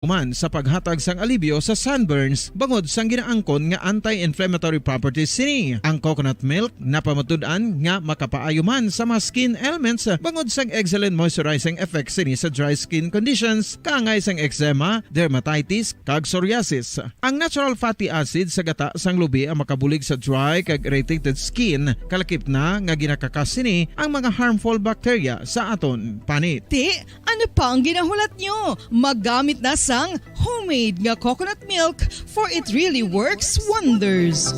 Uman sa paghatag sang alibyo sa sunburns bangod sang ginaangkon nga anti-inflammatory properties sini. Ang coconut milk napamatud-an nga makapaayo man sa mga skin ailments bangod sang excellent moisturizing effect sini sa dry skin conditions kaangay sang eczema, dermatitis kag psoriasis. Ang natural fatty acid sa gata sang lubi ang makabulig sa dry kag irritated skin kalakip na nga ginakakas sini ang mga harmful bacteria sa aton panit. Ti, ano pa ang ginahulat nyo? Maggamit na sang homemade nga coconut milk for it really works wonders.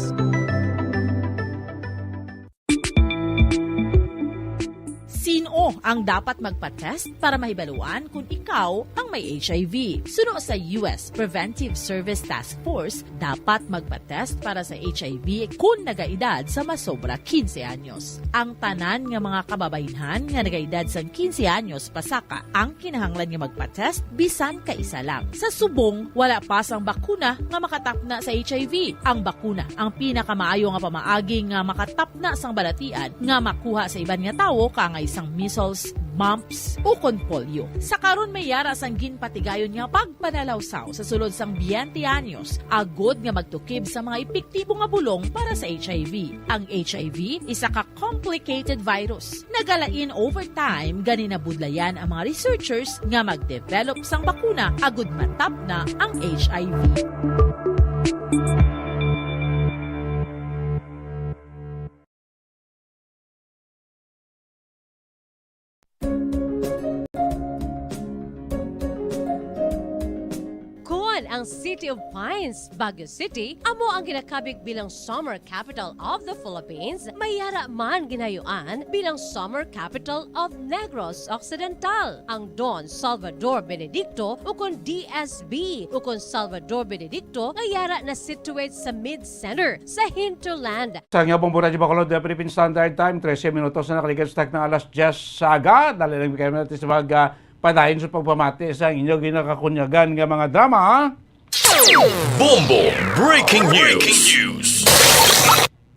Sino ang dapat magpa-test para mahibaluan kung ikaw ang may HIV? Suno sa US Preventive Service Task Force, dapat magpa-test para sa HIV kung nagaedad sa masobra 15 anyos. Ang tanan nga mga kababaynhan nga nagaedad sa 15 anyos pasaka ang kinahanglan nga magpa-test bisan ka isa lang. Sa subong, wala pa sang bakuna nga makatapna sa HIV. Ang bakuna ang pinakamaayo nga pamaagi nga makatapna sang balatian nga makuha sa iban nga tawo kangay sang measles, mumps, o kon polio. Sa karon may yara sang ginpatigayon nga pagpanalawsaw sa sulod sang 20 anyos, agod nga magtukib sa mga epektibo nga bulong para sa HIV. Ang HIV isa ka complicated virus. Nagalain over time gani nabudlayan ang mga researchers nga magdevelop sang bakuna agod matapna ang HIV. Ang City of Pines, Baguio City, amo ang ginakabig bilang Summer Capital of the Philippines, mayara man ginayuan bilang Summer Capital of Negros Occidental. Ang Don Salvador Benedicto ukon DSB ukon Salvador Benedicto ngayara na situate sa Mid-Center sa hinterland. Sa nga pong Buradyo Bacolod, Philippine Standard Time, 13 minutos na nakaligas tak ng alas 10 sa aga. Dali lang kayo natin sa mga padahin sa pagpamati sa inyo ginakakunyagan nga mga drama. Bombo Breaking News.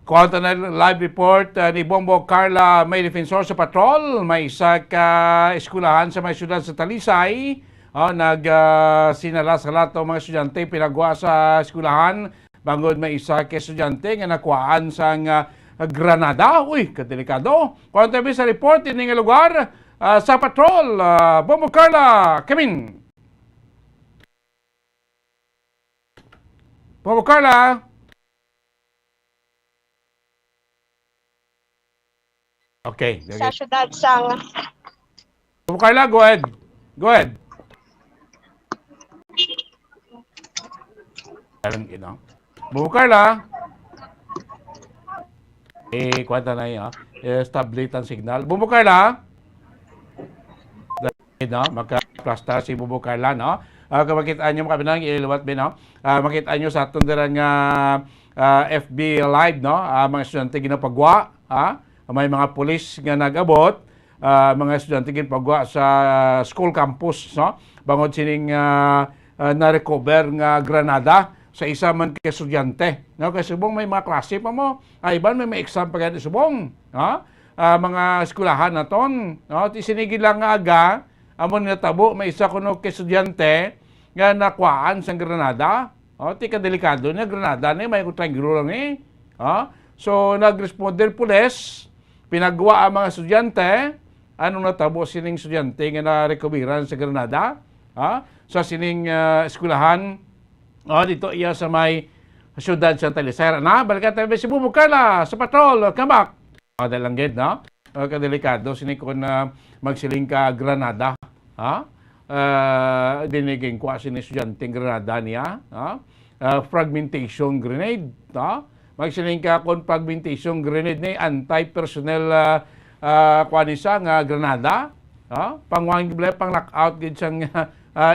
Kuwanta na live report ni Bombo Carla, may defensor sa patrol, may isa ka eskulahan sa may syudad sa Talisay. Sinala-salat ang mga estudyante pinagwa sa eskulahan. Bangod may isa ka estudyante nga nakuhaan sa Granada. Uy, kadelikado. Kuwanta sa report ini nga lugar sa patrol. Bombo Carla, Kamin. Bombo Carla. Okay. Sa syudad sang... Bombo Carla, go ahead. Go ahead. Bombo Carla. Kwanta na yun. Establish ang signal. Bombo Carla. Maka-plasta si Bombo Carla, no? Makitaan nyo makabilang iliwat bin, no? Makitaan nyo sa tundaran nga FB Live, no? Mga estudyante ginapagwa, may mga pulis nga nag-abot, mga estudyante ginapagwa sa school campus, no? Bangod sining na-recover nga Granada sa isa man kay estudyante, no? Kasi subong may mga klase pa mo, iban may exam pa ganito subong, no? Mga eskulahan na ton, no? Tisinigil lang nga aga, amon nga tabo, may isa kuno kay estudyante nga nakwaan sa Granada. Ti kadelikado na Granada ni may kutrangiro lang ni. So nag-responder pulis, pinagwa ang mga estudyante, anong natabo sining estudyante nga na-recoveran sa Granada? Sa sining eskulahan dito iya sa may syudad sa Talisay. Balikan tayo si Bombo Carla sa patrol, come back. Dalanggit, no? Kadelikado sining ko na magsiling ka Granada. Diniging kwa sin estudyante Granada niya, fragmentation grenade, magsiling ka kon fragmentation grenade ni anti-personnel kwanisa nga Granada, pangwang pang knockout gid sang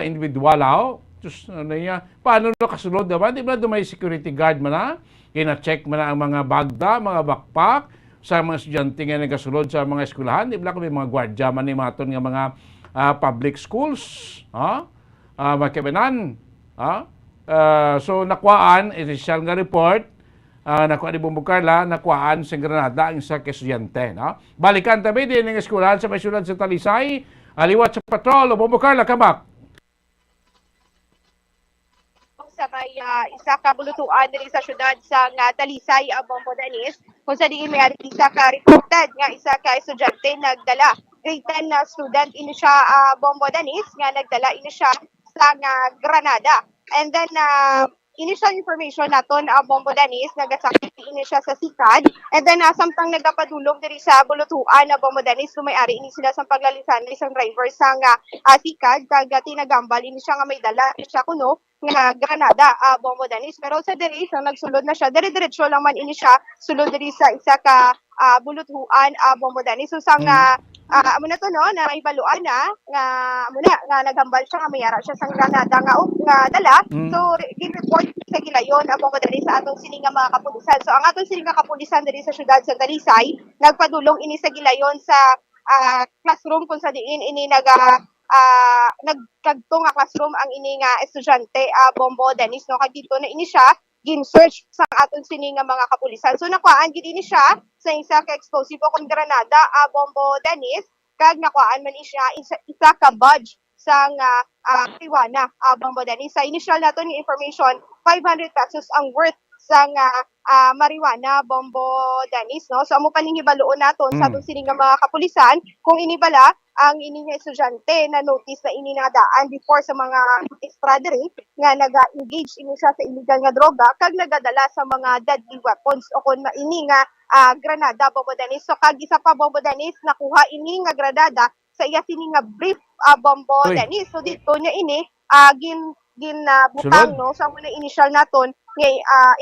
individual just ano niya, paano no kasulod naman, di ba may security guard man na, kina-check man na ang mga bagda, mga backpack sa mga estudyante nga nagasulod sa mga eskwelahan, di ba kami mga gwardiya man ni maton nga mga public schools, makibanan. So nakuhaan, initial nga report, nakuha ni Bombo Carla, nakuhaan sa Granada ang isa estudyante. Balikan tabi din ng eskwelahan sa may syudad sa Talisay, aliwat sa patrol, Bombo Carla, kabak. sa may isa ka bulutuan diri sa syudad sa Talisay, Bombo Danis, kung sa diin may isa ka reported nga isa ka estudyante nagdala grade 10 na student ini siya Bombo Danis nga nagdala ini siya sa Granada. And then initial information naton Bombo Danis nagasakit ini siya sa sikad, and then samtang nagapadulong diri sa bulutuan Bombo Danis, sumayari ini sila sa paglalisan ng isang driver sa sikad kag tinagambal ini siya nga may dala siya kuno nga Granada Bombo Danis. Pero sa diri sa nagsulod na siya dire-diretso lang man ini siya sulod diri sa isa ka bulutuan Bombo Danis. So sang amo na to no na ibaluan na nga amo na nga nagambal siya nga mayara siya sang Granada nga dala. So report sa gilayon Bombo Danis sa atong sininga mga kapulisan. So ang atong sininga kapulisan diri sa syudad sa Talisay nagpadulong ini sa gilayon sa classroom kung sa diin ini nagkagto nga classroom ang ini nga estudyante Bombo Danis no kag dito na ini siya gin-search sa aton sini nga mga kapulisan. So nakuhaan gid ini siya sa isa ka explosive kung Granada Bombo Danis kag nakuhaan man siya isa ka badge sa marijuana Bombo Danis. Sa initial nato ni information 500 pesos ang worth sa marijuana Bombo Danis no. So amo pa ning hibaluon naton sa atong sini nga mga kapulisan kung ini bala ang ini nga estudyante na notice na ini nadaan before sa mga extradiri nga naga-engage ini siya sa illegal nga droga kag nagadala sa mga deadly weapons o kun ini nga Granada Bombo Danis. So kag isa pa Bombo Danis nakuha ini nga Granada sa iya sini nga brief Bombo Danis. So dito niya ini butang no sa muna initial naton nga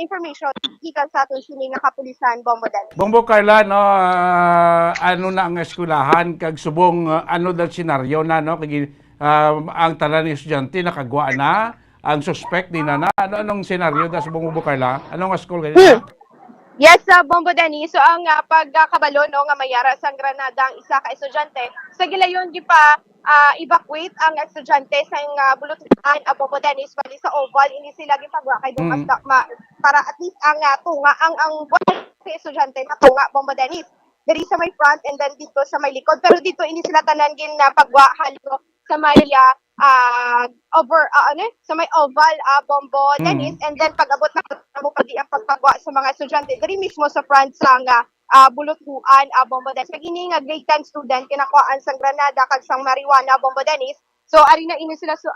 information gikan sa aton sini nga kapulisan Bombo Danis. Bombo Carla, no, ano na ang eskwelahan kag subong ano dal senaryo na no kag ang tanan ni estudyante nakagwa na ang suspect din na anong senaryo da subong Bombo Carla? Anong school ganito? Yes, Bombo Danis. So ang pagkabalo no nga mayara sa Granada ang isa ka estudyante sa gilayon gi pa evacuate ang estudyante sa bulutuan Bombo Danis bali sa oval ini sila gipagwa kay dumas para at least ang tunga ang sa estudyante na tunga Bombo Danis diri sa may front and then dito sa may likod, pero dito ini sila tanan gin pagwa halo sa may sa may oval Bombo Danis, and then pag-abot na mo padi ang pagpagwa sa mga estudyante diri mismo sa front sa bulutuan Bombo Danis. Kag ini nga grade 10 student kinakuhaan sa Granada kag sang marijuana Bombo Danis. So ari na ini sila sa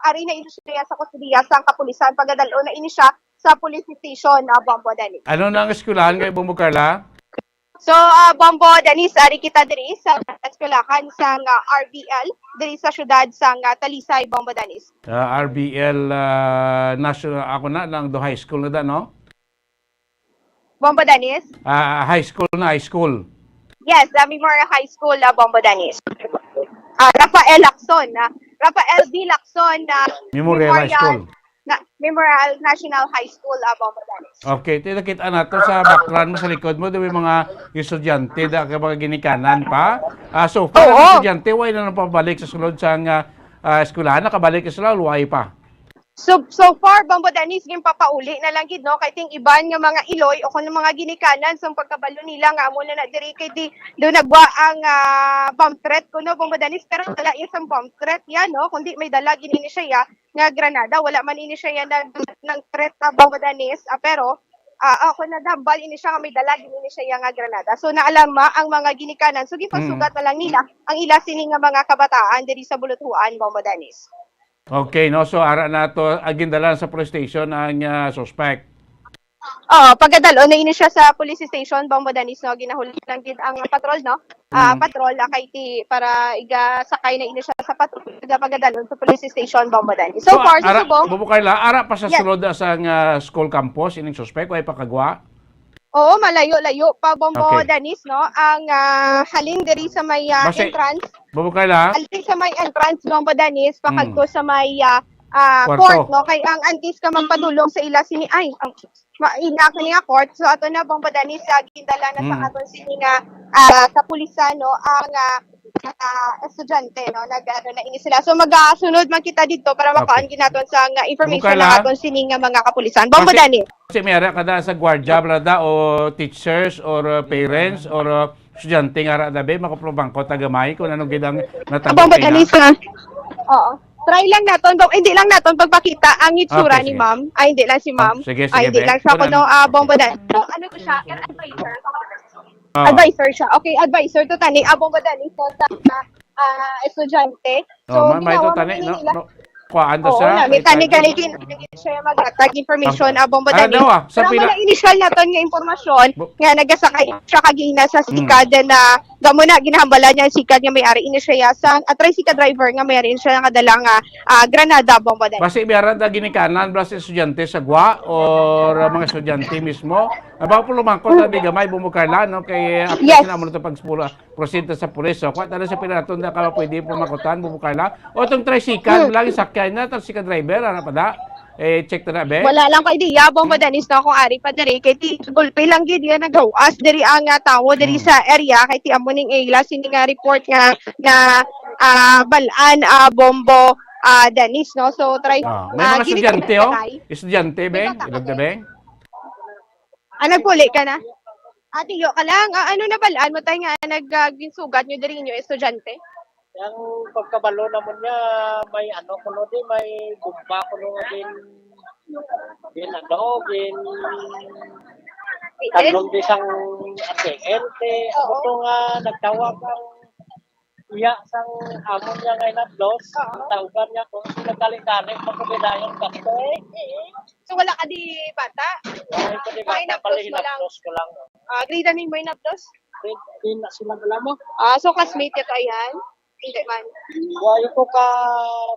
kustudiya sa kapulisan pagdadalo na ini siya sa police station Bombo Danis. Ano na ang eskwelahan kay Bombo Carla? So, Bombo Danis, ari kita diri sa eskwelahan sa RBL, diri sa syudad sa Talisay, Bombo Danis. RBL National, ako na lang do high school na da, no? Bombo Danis? High school na, high school. Yes, Memorial High School, Bombo Danis. Rafael Lacson, Rafael D. Lacson, Memorial High School. Memorial National High School, Bombo Danis. Okay, tinakita na to sa background mo sa likod mo, may mga estudyante da ka mga ginikanan pa. So far, ang estudyante, why na pabalik sa sulod sa eskwelahan, nakabalik sa sulod, why pa? So far, Bombo Danis, yung papauli na lang gid no kay ting iban nga mga iloy o kung mga ginikanan sa pagkabalo nila nga amo na diri kay di do nagwa ang bomb threat kuno Bombo Danis, pero wala isang bomb threat yan no kundi may dala gini siya nga Granada, wala man ini siya ng threat Bombo Danis, pero ako nadambal ini siya nga may dala gini siya nga Granada. So naalama ang mga ginikanan, so gipasugat na lang nila ang ila sini nga mga kabataan diri sa bulutuan Bombo Danis. Okay, no, so ara na to agindala sa police station ang suspect. Pagkadalo na ini siya sa police station Bombo Danis no, ginahuli lang gid ang patrol no. Patrol kay para iga sakay na ini siya sa patrol pagkadalo sa police station Bombo Danis. So far sa subong, Bombo Carla, ara pa sa sulod sa school campus ining suspect way pakagwa. Oo, malayo-layo pa Bombo Danis no. Ang halin diri sa may entrance. Bombo Carla. Halin sa may entrance Bombo Danis pakadto sa may court no, kay ang antis ka magpadulong sa ila sini ay ang maina kani nga court. So ato na Bombo Danis gindala na sa aton sini nga kapulisan no ang estudyante no nagano na ini sila. So magasunod man kita dito para makaan ginaton sa information na aton sini nga mga kapulisan Bombo Danis. Kasi may ara kada sa guardia brada o teachers or parents or estudyante nga ara dabe makaprobang ko tagamay kung anong gidang natabo. Bombo Danis. Oo. try lang naton, hindi lang naton pagpakita ang itsura Okay, ni sige. ma'am. Ay, hindi lang si ma'am. Sige, Ay, hindi Beng. lang siya Kunan. kuno Bombo Danis. So, ano to siya? Advisor. Oo. Advisor siya. Okay, advisor to tani. Bombo Danis so, sa estudyante. So, Oh, may ito ginawa tani, mo no? nila. Kuhaan Oo, siya. na, may tani-ganikin siya maghatag information Bombo Ano Danis. daw, sa Pero pila- wala initial naton nga impormasyon nga nagasakay siya kagina sa sikad na gamo na ginahambala niya ang sikad nga may-ari ini siya sa tricycle driver nga may-ari siya nga dala nga Granada Bombo Danis. Basi biyaran ta ginikanan bra sa estudyante sa gwa or mga estudyante mismo. Aba po lumangkot na bigamay bumukarla no kay Yes. na mo to proceed ta sa pulis. So kwa tala sa pinaton na ka pwede pumakutan bumukarla. O tong tricycle lagi sakyan na tricycle driver ana pa da. Check ta na be. Wala lang ko idea Bombo Danis na akong ari pa diri kay ti gulpe lang gid yan nagawas diri ang tawo diri sa area kay ti amo ning ila sini nga report nga balaan Bombo Danis no so try May mga estudyante oh. Estudyante be, ilog na be. nagpuli ka na Ate yo ka lang ano na balaan mo tay nga nagginsugat nyo diri inyo estudyante Yang pagkabalo naman niya, may ano kuno din, may gumba kuno din tanong din sang ente, ito nga nagtawag ang iya sang amon niya ngayon na dos, tawagan niya kung nagkalik-kalik, magkabilayang gasto so wala ka di bata Ay, ko di ba, May napdos napalihin mo lang. dos ko lang. grade na mo inapdos Hindi na sila alam mo. so classmate ito ayan hindi man Wala ko ka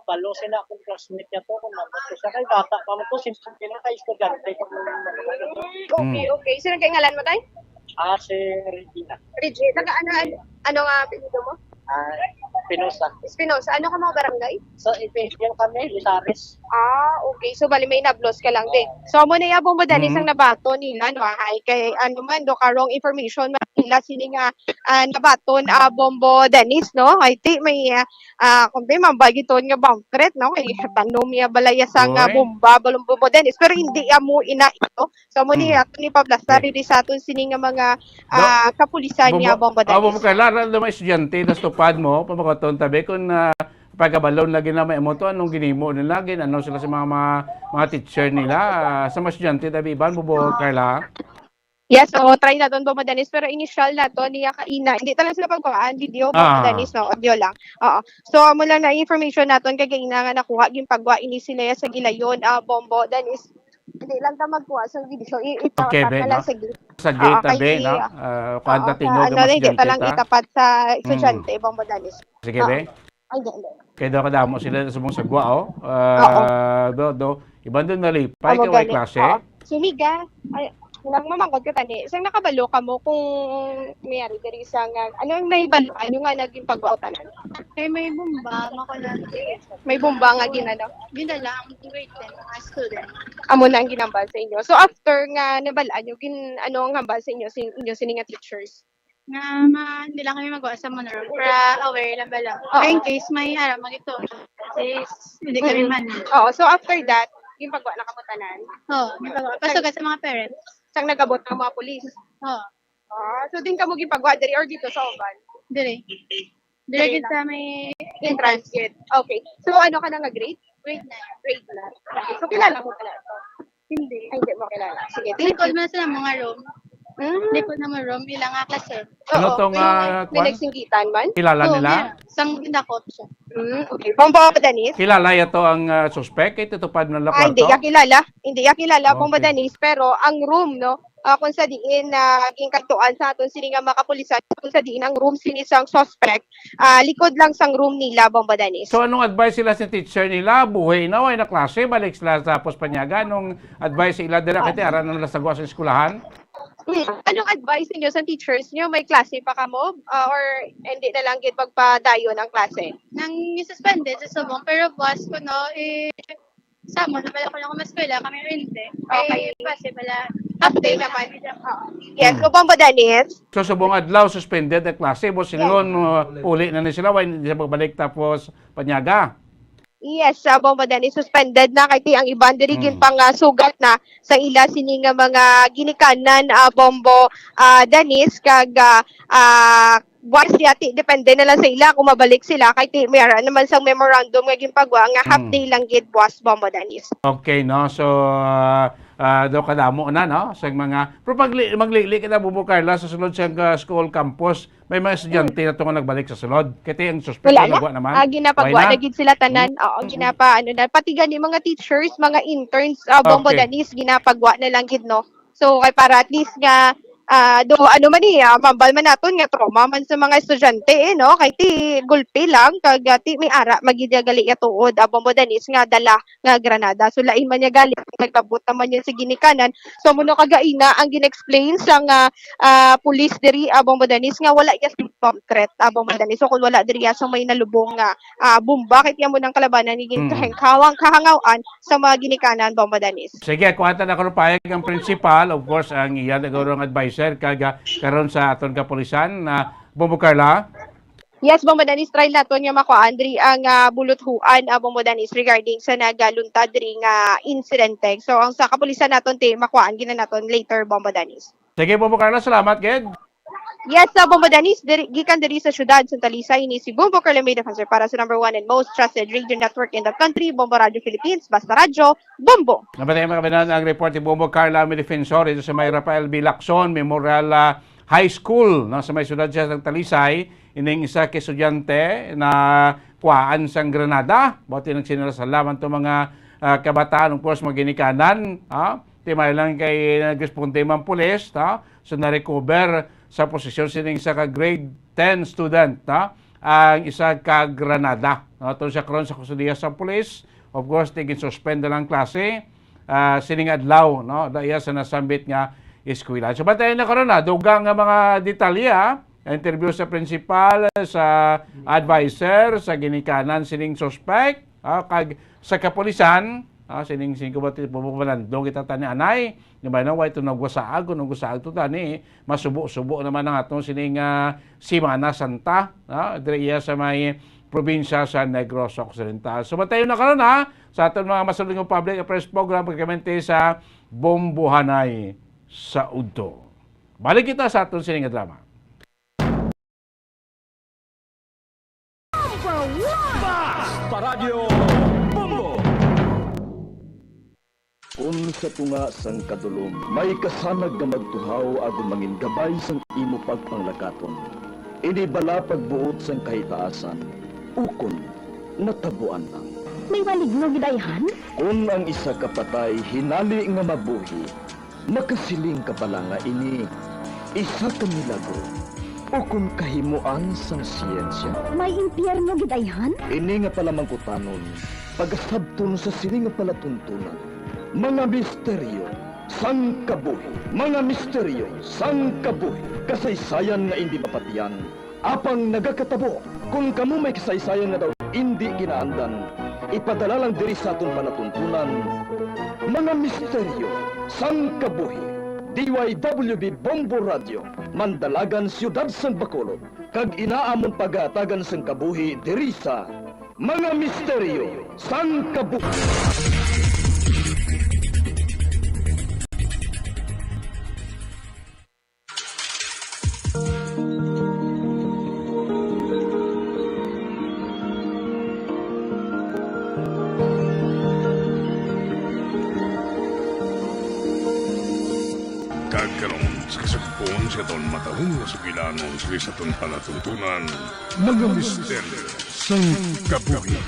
balo sila akong classmate niya to, kung nabot ko siya kay bata pa mo to, simple kay estudyante. okay sino kay ngalan mo tay Si Regina. Regina ano nga apelyido mo Pinosa. Espinosa ano ka mga barangay Sa Ipinsiyan kami, Lisares. okay. So, bali may nablos ka lang din. So, mo na yabong madalis ang nabato nila, no? Ay, kay ano man, do ka wrong information, nila sini nga nabaton Bombo Danis, no? Ay, ti, may, kung may mambagiton nga bangkret, no? Kay tanom niya balaya sa nga Oy. bomba, Bombo Danis. Pero hindi mo ina ito. So, mo niya, ni Pablastar, rin sa aton sini nga mga kapulisan niya Bombo Danis. Bumukarla na mga estudyante na stupad mo, pamakoton tabi kung pagkabalon lagi na may emoto, anong ginimo nila, ano sila sa mga teacher nila, sa mga estudyante tabi iban, Karla. Yes, so try na doon Bombo-Danis pero initial na to niya kaina. Hindi talaga sila pagkuhaan video Bombo-Danis no, audio lang. Oo. So amo lang na information naton kay kaina nga nakuha gyud pagwa ini sila sa gilayon Bombo-Danis. Hindi lang ta magkuha sa video. Okay, Itapat be, na lang no? sa gilid. Sa gate kay tabi, no? Kuhanta tingog ano ang hindi estudyante talang ta. itapat sa estudyante Bombo-Danis. Sige, be. Ay, hindi. Kaya daw kadamo sila sa mong sagwa, oh. Iban doon nalipay, Amo kay way gani. klase. Oo. Sumiga. Ay, nang mamangkot ka tani. Isang nakabalo ka mo kung mayari diri sa nga ano ang naibalo ano nga naging pagbautanan. Kay may bomba, makulat. May bomba nga ginano. Ginala ang grade 10 mga student. Amo na ang ginambal sa inyo. So after nga nabalaan nyo, ano ang hambal sa inyo, sini nga teachers? Nga hindi lang kami magawa sa monorail para aware lang ba lang. Oo. In case may harap magito. Kasi hindi kami man. Oo, so after that, yung pagwa na kamutanan, May pagawa. Pasugat sa mga parents. sang nagabot ng mga pulis. Oo. So din ka mo gipagwa diri or dito sa Oban? Dire. Dire kita may Entrance gate. Okay. So ano ka na nga grade? grade 9. Grade na. Okay. So kilala mo pala ito? Hindi. Ay, hindi mo kilala. Sige, thank Likod you. man sa mga room. Likod na mga room. Ilang nga klase. Ano Oo, tong, may kwan? nagsinggitan man? Kilala Oo, nila? meron. Sang dakot siya. Okay. Bombo Danis? Kilala ito ang suspect, ito tupad ng Hindi lakwarto. ya kilala. Hindi ya kilala Okay. Bombo Danis, pero ang room, no, kung sa diin na ging katuan sa aton sini nga mga kapulisan, kung sa diin ang room sinisang suspect, likod lang sang room nila Bombo Danis. So anong advice sila sa teacher nila? Buhay na, way na klase, balik sila sa Pospanyaga. Anong advice sila dira kay aran na lasagwa sa eskwelahan? Anong advice niyo sa teachers niyo? May klase pa kamo or hindi na lang gid magpadayon ang klase? Nang suspended sa subong. Pero boss ko no, samo na pala ko lang kumaskwela. Kami hindi. Okay. Kasi pala Update naman. Yes, so Bombo Danis. So subong adlaw suspended ang klase, boss silingon uli na ni sila, way hindi sila pagbalik tapos Panyaga. Yes, Bombo Danis suspended na kay ang iban diri gin pang sugat na sa ila sini nga mga ginikanan Bombo Danis kag buwas yati depende na lang sa ila kung mabalik sila kay ti mayara naman sang memorandum nga ginpagwa nga half day lang gid buwas Bombo Danis. Okay, no? So, daw kadamo na, no? Sa mga... Pero pag maglili ka na, Bubo Carla, sa sulod sa school campus, may mga estudyante na ito nga nagbalik sa sulod. Kaya ang suspect Wala na nagwa naman. Ginapagwa na gid sila tanan. Oo, ginapa ano na pati gani mga teachers, mga interns Bombo Okay. Danis ginapagwa na lang gid no. So kay para at least nga do ano man ni mambal man naton nga trauma man sa mga estudyante no kay ti gulpi lang kag ti may ara magidya gali tuod Bombo Danis nga dala nga granada. So lain man niya gali nagpabot naman yun sa ginikanan. So muno kagaina ang gin-explain sa nga police diri Bombo Danis nga wala iya bomb threat Bombo Danis. So kung wala diri sa may nalubong nga bomba kay tiyan mo ng kalabanan ni kahangawan sa mga ginikanan Bombo Danis. Sige, kuhatan ako ng payag ang principal, of course, ang iyan nagawang advisor karon sa aton kapulisan na Bombo Carla. Yes, Bombo Danis, try naton nga makuan diri ang buluthuan Bombo Danis regarding sa nagaluntad diri nga insidente. So ang sa kapulisan naton ti makuan gina naton later Bombo Danis. Sige, Bombo Carla, salamat, Ged. Yes, Bombo Danis, gikan diri sa syudad sa Talisay ni si Bombo Carla May Defensor para sa number 1 and most trusted radio network in the country, Bombo Radio Philippines, Basta Radyo, Bombo. Nabatay mga kabinan ang report ni Bombo Carla May Defensor ito sa may Rafael B. Lacson Memorial High School no, sa may syudad siya ng Talisay. Ining isa ka estudyante na kuhaan sang Granada. Buti nagsinalaman to mga kabataan, of course, mga ginikanan. Timay lang kay nag-responde man pulis. So na-recover sa posisyon sining isa ka grade 10 student. Ang isa ka Granada. Ito siya karon sa kusudiya sa pulis. Of course, tigin suspend na lang klase. Sining adlaw, no? Daya sa nasambit nga eskwela. So batayan na karon na dugang nga mga detalya. Interview sa principal, sa advisor, sa ginikanan sining suspect, kag sa kapulisan, sining singkubat pupunan do kita tani anay, di ba na way to nagwasaag to tani, masubo-subo naman ang atong sining Semana Santa, diriya sa may probinsya sa Negros Occidental. So batayon na karon sa aton mga masulong public affairs program pagkamente sa Bombohanay sa Udto. Balik kita sa aton sining drama. Paradyo Bombo. Kung sa tunga sang kadulom, may kasanag nga magtuhaw agon mangin gabay sang imo pagpanglakaton. Ini bala pagbuot sang kahitaasan, ukon natabuan lang. May maligno gidayhan? Kung ang isa ka patay hinali nga mabuhi, makasiling ka pala nga ini isa ka milagro. O kung kahimuan sang siyensya. May impyerno gidayhan? Ini nga pala mangkutanon, pagasabton sa sini nga pala tuntunan. Mga misteryo, sang kabuhi. Mga misteryo, sang kabuhi. Kasaysayan nga hindi mapatiyan. Apang nagakatabo, kung kamo may kasaysayan nga daw hindi ginaandan, ipadala lang diri sa aton panatuntunan. Mga misteryo, sang kabuhi. DYWB Bombo Radio, Mandalagan, Siyudad San Bacolod, kag inaamon pagatagan sang kabuhi diri sa Mga Misteryo sang Kabuhi. Kagkaroon sa kasagpon sa taon matahong na sukilanon sa taon palatuntunan, mga misteryo sang kabuhi.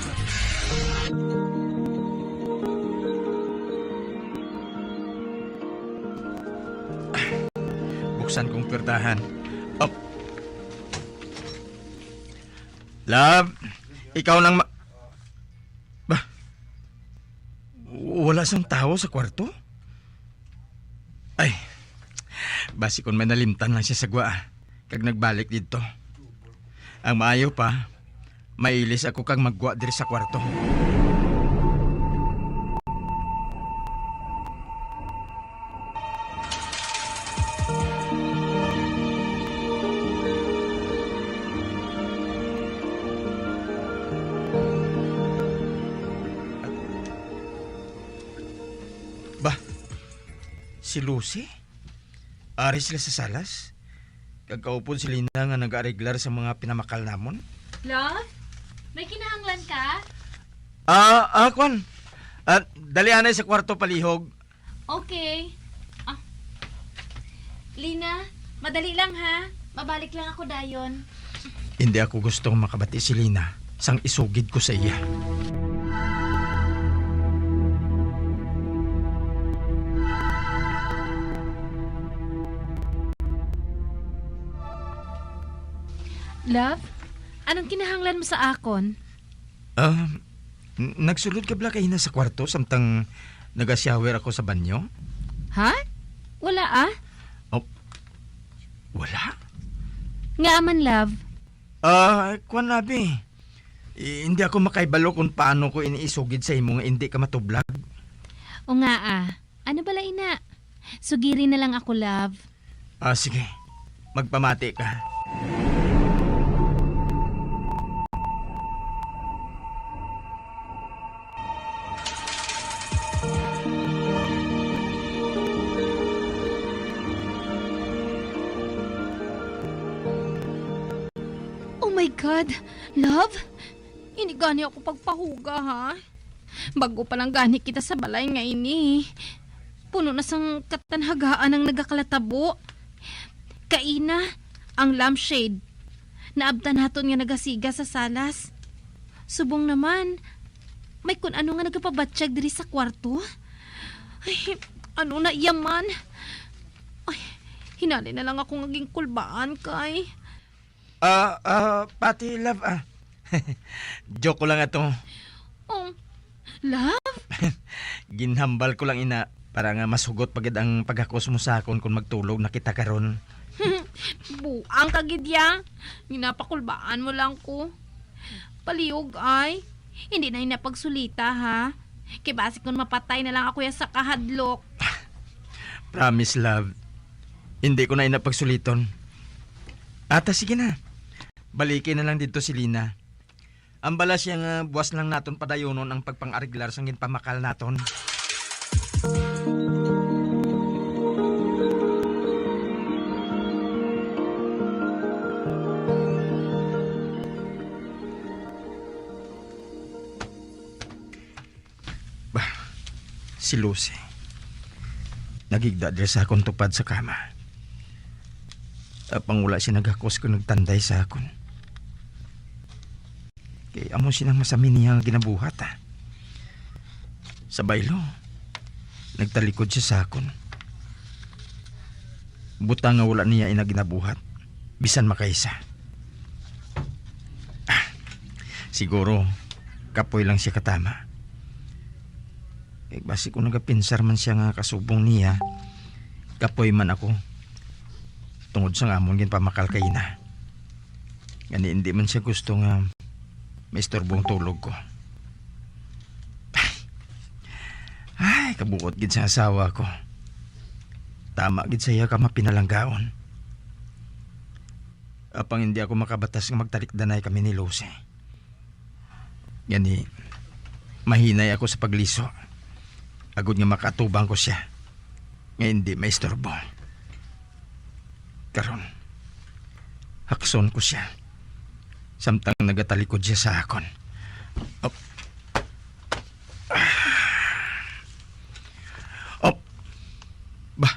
Buksan kong perdahan. Oh. Love, ikaw lang Bah, wala sang tao sa kwarto? Ay, basi kung manalimtan lang siya sa gwa, kag nagbalik dito. Ang maayo pa, mailis ako kag maggwa diri sa kwarto. Si Lucy? Ari sila sa salas? Kagkaupon si Lina nga nag-areglar sa mga pinamakal namon. Love? May kinahanglan ka? Kwan. Dali anay sa kwarto palihog. Okay. Lina, madali lang ha. Mabalik lang ako dayon. Hindi ako gustong makabati si Lina sang isugid ko sa iya. Love, anong kinahanglan mo sa akon? Nagsulod ka bala kayo na sa kwarto samtang naga-shower ako sa banyo? Ha? Wala Wala? Nga man, love. Kwan nabi. Hindi ako makaibalo kung paano ko iniisugid sa imo nga hindi ka matublag. O nga ano bala ina? Sugirin na lang ako, love. Sige. Magpamati ka. Oh my God! Love? Hindi gani ako pagpahuga, ha? Bago pa lang gani kita sa balay nga ini. Puno na sang katanhagaan ang nagakalatabo. Kaina, ang lampshade. Naabtan naton nga nagasiga sa salas. Subong naman, may kun ano nga nagapabatsyag diri sa kwarto. Ay, ano na iyaman? Ay, hinali na lang ako ngaging kulbaan kay. Pati love, joke ko lang ato. Oh, love? Ginhambal ko lang ina para nga masugot pagid ang paghakos mo sa akon kung magtulog na kita karon. Buang kagidya. Ginapakulbaan mo lang ko. Paliog ay. Hindi na inapagsulita ha. Kay basi kung mapatay na lang ako ya sa kahadlok. Promise love. Hindi ko na inapagsuliton. Ata sige na. Balikin na lang dito si Lina. Ang balas yang buwas lang naton padayonon ang pagpang-ariglar sang ginpamakal naton. Si Lucy. Nagigda diri sa akong tupad sa kama. Tapang wala siya naghakos kung nagtanday sa akon. Kaya amo sinang masami niya ginabuhat Sa baylo, nagtalikod siya sa akon. Butang nga wala niya inaginabuhat. Bisan makaisa. Siguro, kapoy lang siya katama. Kaya basi kung nagapinsar man siya nga kasubong niya, kapoy man ako. Tungod sa amon gin pamakal kay na. Ngani hindi man siya gusto nga may istorbong tulog ko. Ay, kabuot gid sa asawa ko. Tama gid saya ka mapinalanggaon. Apang hindi ako makabatas nga magtalikdanay kami ni Lucy. Ngani, mahinay ako sa pagliso. Agud nga makatubang ko siya. Nga hindi may istorbo. Karon, hakson ko siya. Samtang nagatalikod siya sa akon. Bah,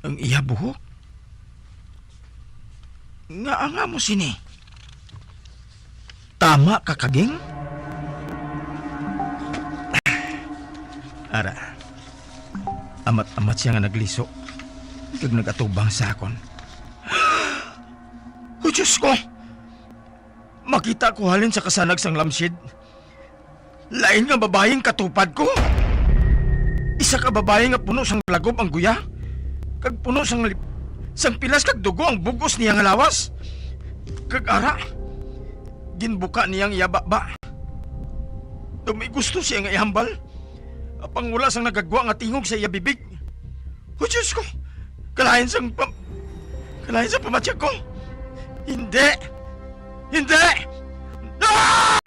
ang iya buhok. Nga mo sini. Tama ka kaging? Ara, amat-amat siya nga nagliso. Kag nagatubang sa akon. Oh, Diyos ko! Makita ko halin sa kasanag sang lamsid. Lain nga babayeng katupad ko. Isa ka babae nga puno sang lagob ang guya. Kag puno sang pilas kag dugo ang bugos niya nga lawas. Kag ara, ginbuka niyang iyababa. Dumi gusto siya nga ihambal. Apang wala sang nagagwa nga tingog sa iya bibig. Oh, Diyos ko! Kalahin sa pamatsyag ko. Hindi! Hindi! Ah!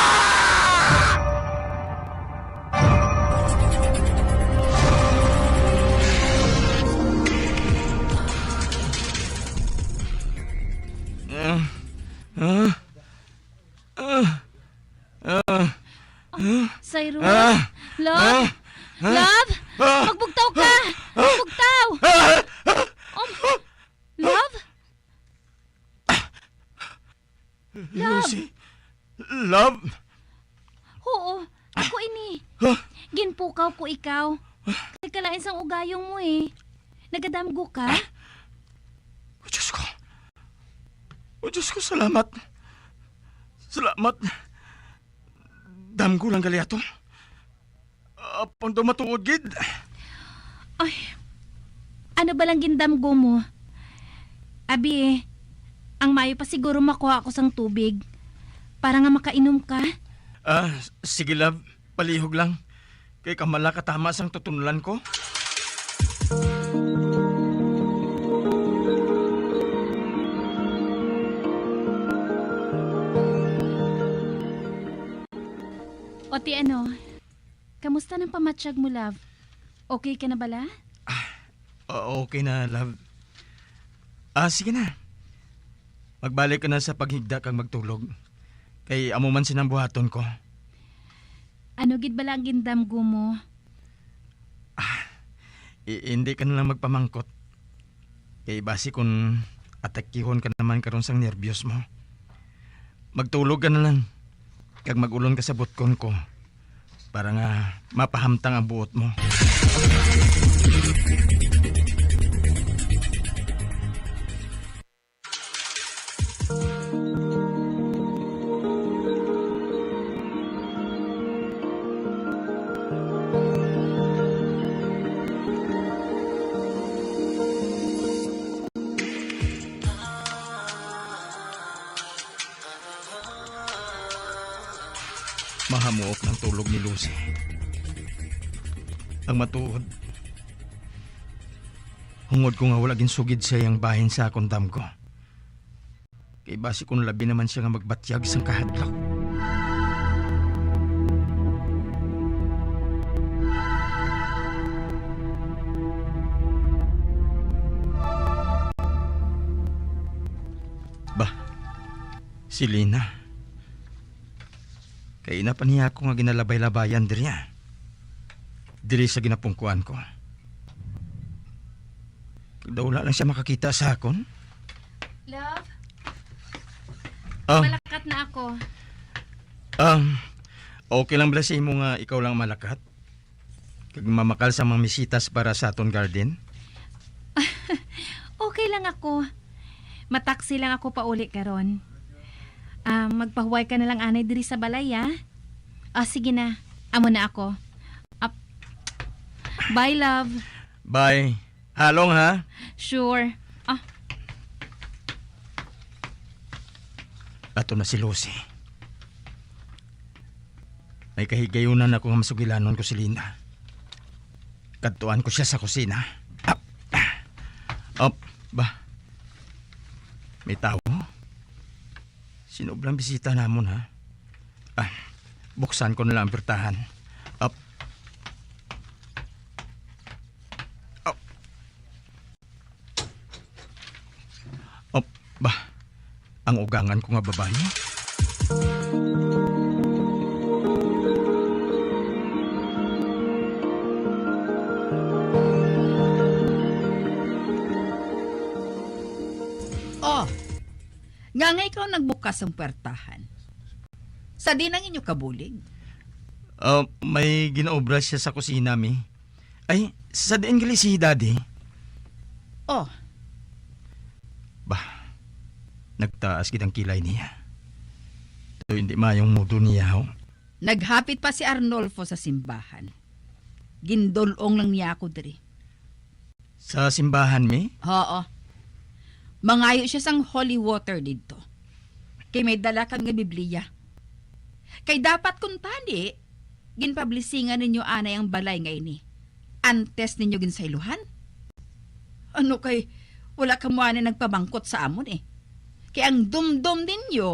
kay Ro. Love? Love? Magbugtaw ka! Magbugtaw! Love? Lucy? Love? Oo, ako ini. Ginpukaw ko ikaw. Nagkalain sang ugayong mo eh. Nagadamgo ka? Oh, Diyos ko. Oh, Diyos ko, salamat. Salamat. Damgo lang gali ato. Apang daw matuod, gid. Ay, ano ba lang gindamgo mo? Abi, ang mayo pa siguro makuha ako sang tubig. Para nga makainom ka. Sige love, palihog lang. Kay kamala katama sang tutunulan ko. O ti ano, kamusta ng pamatsyag mo, love? Okay ka na bala? Okay na, love. Sige na. Magbalik ka na sa paghigda kang magtulog. Kay amo man sinang buhaton ko. Ano gid bala ang gindamgo mo? Hindi ka na lang magpamangkot. Kay basi kung atakihon ka naman karon sang nervyos mo. Magtulog ka na lang. Kag magulon ka sa butkon ko. Para nga mapahamtang ang buot mo. Mahamuok ng tulog ni Lucy. Ang matuod. Hungod ko nga wala ginsugid siya yung bahin sa akong damgo. Kay basi kung labi naman siya nga magbatyag sang kahadlok. Si Lina. Kay ina pa niya ako nga ginalabay-labayan diriya. Diri sa ginapungkuan ko. Daw wala lang siya makakita sa akon. Love? Ah. Malakat na ako. Okay lang bala sa imo nga ikaw lang malakat? Kag mamakal sa mga misitas para sa aton garden? Okay lang ako. Mataksi lang ako pauli karon. Magpahuway ka na lang anay diri sa balay, ha? Sige na. Amo na ako. Bye, love. Bye. Halong, ha? Sure. Ato na si Lucy. May kahigayunan ako nga masugilanon ko si Lina. Kadtuan ko siya sa kusina. Ba? May tao? Sinublang bisita namon, ha? Buksan ko na lang ang pertahan. Ba? Ang ugangan ko nga babae? Nga ikaw nagbukas ang puwertahan. Sa di nang inyo kabulig? May ginaobra siya sa kusina, mi. Ay, sa diin gali si Daddy. Nagtaas kitang kilay niya. So, hindi mayong mudo niya, ho. Naghapit pa si Arnolfo sa simbahan. Gindulong lang niya ako diri. Sa simbahan, mi? Oo. Mangayo siya sang holy water dito. Kay may dala kang nga Biblia. Kay dapat kung tani, ginpablisingan ninyo anay ang balay nga ini. Antes ninyo ginsayluhan. Ano kay, wala ka mo anay nagpamangkot sa amon eh. Kaya ang dumdum ninyo,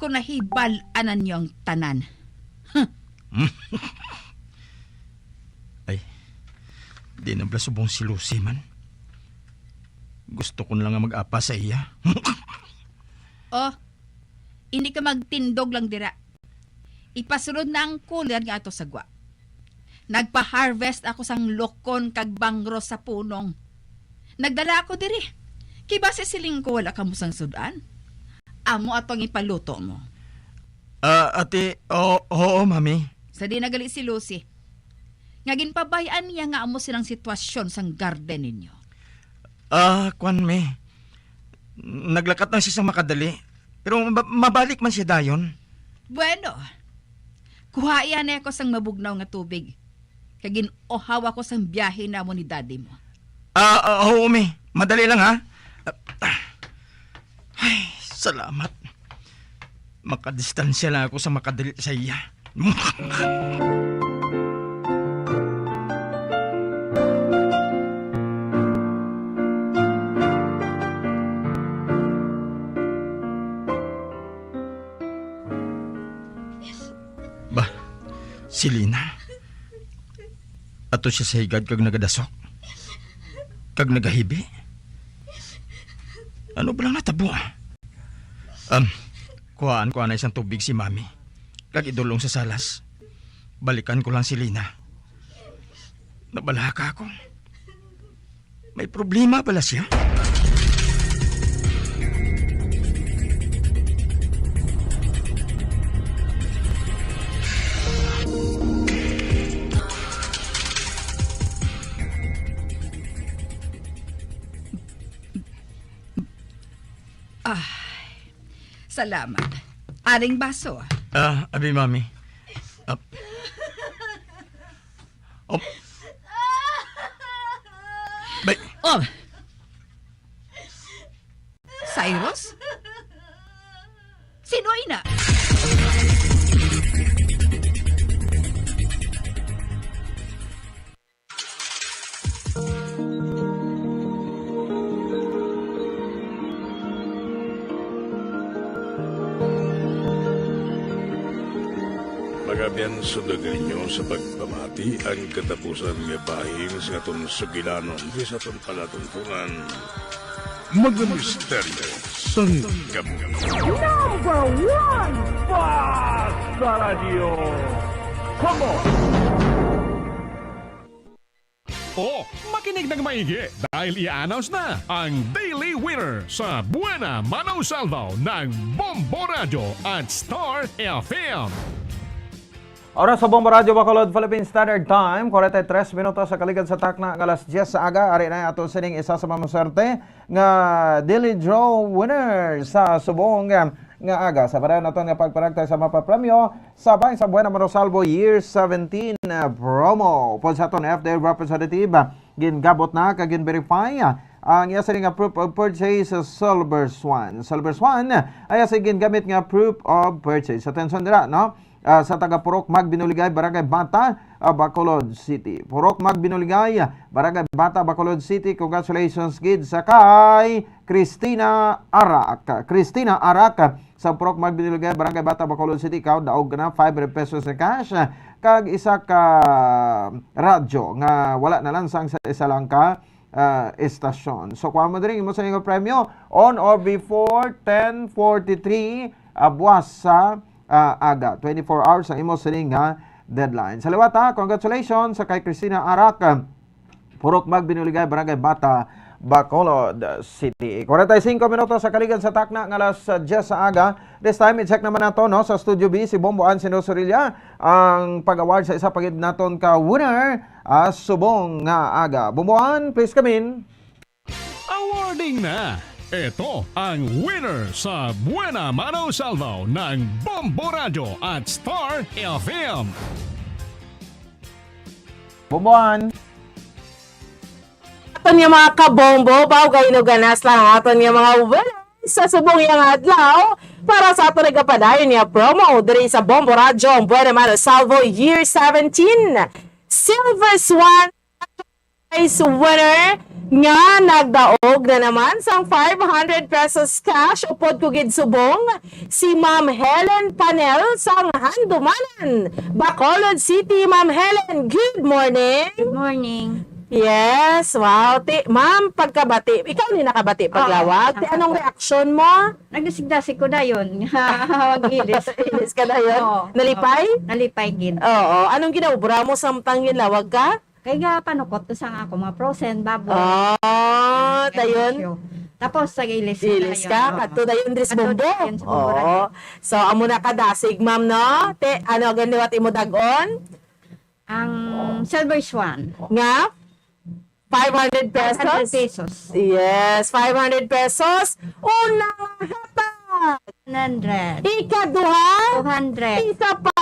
kung nahibal-anan nyo ang tanan. Ay, di na blasubong si Lucy man. Gusto ko na lang nga mag-apa sa iya. Hindi ka magtindog lang dira. Ipasulod na ang cooler nga ato sa gwa. Nagpa-harvest ako sang lokon kag bangro sa punong. Nagdala ako diri. Kay base siling ko wala ka mo sang sudan. Amo atong ipaluto mo. Ate, oo, mami. Sa di nagali si Lucy. Nga ginpabayaan niya nga amo silang sitwasyon sang garden ninyo. Kwan me. Naglakat na siya sa makadali. Pero mabalik man siya dayon. Bueno, kuha iyan ako sang mabugnaw nga tubig. Kagin ohaw ako sang biyahe na mo ni daddy mo. Oo, me. Madali lang, ha? Ay, salamat. Makadistansya lang ako sa makadali sa iya. Ba, si Lina. Ato siya sa higad kag nagadasok. Kag nagahibi. Ano ba lang natabo? Kuhaan ko na isang tubig si Mami. Kag idulong sa salas. Balikan ko lang si Lina. Nabalaka ako. May problema pala siya. Salamat. Aring baso. Abi, Mami. Bay. Cyrus? Sino ina? Magabian sudagay nyo sa pagpamati ang katapusan nga bahing sa aton sugilanon sa aton palatuntunan. Mga misteryo sang kabuhi. Number 1 Basta Radio. Come on! Makinig ng maigi dahil i-announce na ang Daily Winner sa Buena Mano Salvo ng Bombo Radio at Star FM. Oras sa Bombo Radio Bacolod, Philippine Standard Time, 43 minutos sa kaligid sa takna ng alas 10 sa aga. Ari na ato sining isa sa mamaswerte nga Daily Draw winner sa subong nga aga. Sa parayon nato nga pagparagtay sa mapapremyo sabay sa Buena Mano Salvo Year 17 promo. Po sa aton FDA representative, gingabot na kag verify ang iya sa nga proof of purchase Silver Swan. Silver Swan ay sa gingamit nga proof of purchase. Attention dira, no? Sa taga Purok Magbinuligay, Barangay Bata, Bacolod City. Purok Magbinuligay, Barangay Bata, Bacolod City. Congratulations gid sa kay Christina Arak. Christina Arak sa Purok Magbinuligay, Barangay Bata, Bacolod City. Ikaw daog na 500 pesos na cash kag isa ka radyo nga wala na lansang sa isa lang ka estasyon. So kuha mo din mo sa inyong premyo on or before 10:43 buwas sa aga. 24 hours ang imo sining nga deadline. Sa liwat congratulations sa kay Christina Arak, Purok Magbinuligay, Barangay Bata, Bacolod City. 45 minutos sa kaligid sa takna ng alas 10 sa aga. This time, i-check naman nato, no, sa Studio B, si Bomboan Sinosorilla, ang pag-award sa isa pagid naton ka winner subong nga aga. Bomboan, please come in. Awarding na! Ito ang winner sa Buena Mano Salvo ng Bombo Radio at Star FM. Bomboan. Aton yung mga kabombo, bago kayo ganas lang aton yung mga winners sa subong yung adlaw para sa aton nagapadayon niya promo diri sa Bombo Radio ang Buena Mano Salvo Year 17. Silver Swan is winner nga nagdaog na naman sang 500 pesos cash upod kugid subong si Ma'am Helen Panel sang Handumanan, Bacolod City. Ma'am Helen, good morning. Good morning. Yes, wow. Ma'am, pagkabati, ikaw ni nakabati paglawag. Anong reaksyon mo? Nagdasig-dasig ko na yun. Mag-ilis. Ilis ka na yun? Nalipay? Nalipay gid. Oo. Anong ginawbra mo samtang ginlawag ka? Kaya panukot to sang ako, mga frozen, baboy. Dayon. Tapos, ilis ka? Kato dayon dres bombo? Oo. So, amo na kadasig, ma'am, no? Ano, gandiwat imo dagon? Ang silver swan. Nga? 500 pesos? 500 pesos. Yes, 500 pesos. Unang hatag. 100. Ikaduha? 200. Isa pa?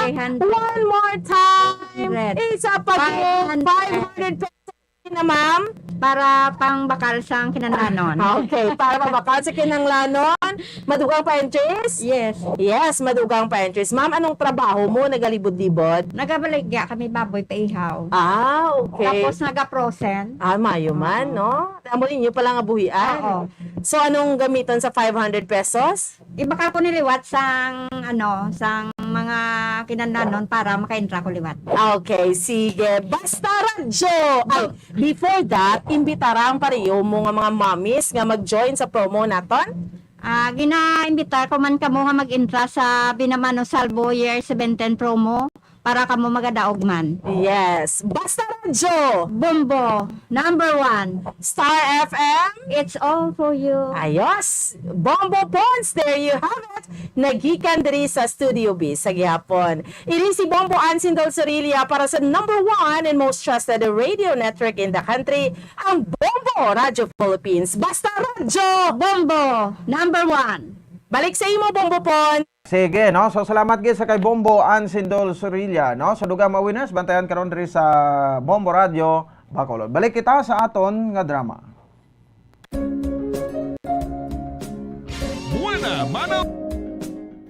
300. One more time. 100. Isa pa 500 pesos na, ma'am. Para pang bakal sang kinanlanon. Okay, para mabakal sa kinanglanon. Madugang pa-entries? Yes. Yes, madugang pa-entries. Ma'am, anong trabaho mo? Nagalibod-libod? Nagabaligya kami baboy paihaw. Okay. Tapos nagaprosen. Mayo man, no? Amo ninyo pala nga buhian. Oo. So, anong gamiton sa 500 pesos? Ibaka ko niliwat sang sang mga kinanlanon para makaintra ko liwat. Okay, sige. Basta radyo! Ay, before that, imbitarang pareho mo nga mga mommies nga mag-join sa promo naton? Gina-imbitar ko man kamo nga mag-intra sa Binamano Salvo Year 17 promo para kamo magadaog man. Yes. Basta radyo! Bombo, number 1. Star FM? It's all for you. Ayos! Bombo Pons, there you have it! Nagikan diri sa Studio B sa gihapon. Ini si Bombo Ansindol Sorilia para sa number 1 and most trusted radio network in the country, ang Bombo Radio Philippines. Basta radyo! Bombo, number 1. Balik sa imo, Bombo Pons! Sige, no? So salamat gyud sa kay Bombo Ansindol Sorilla, no? So dugang mga winners, bantayan karon diri sa Bombo Radio Bacolod. Balik kita sa aton nga drama. Buena Mano.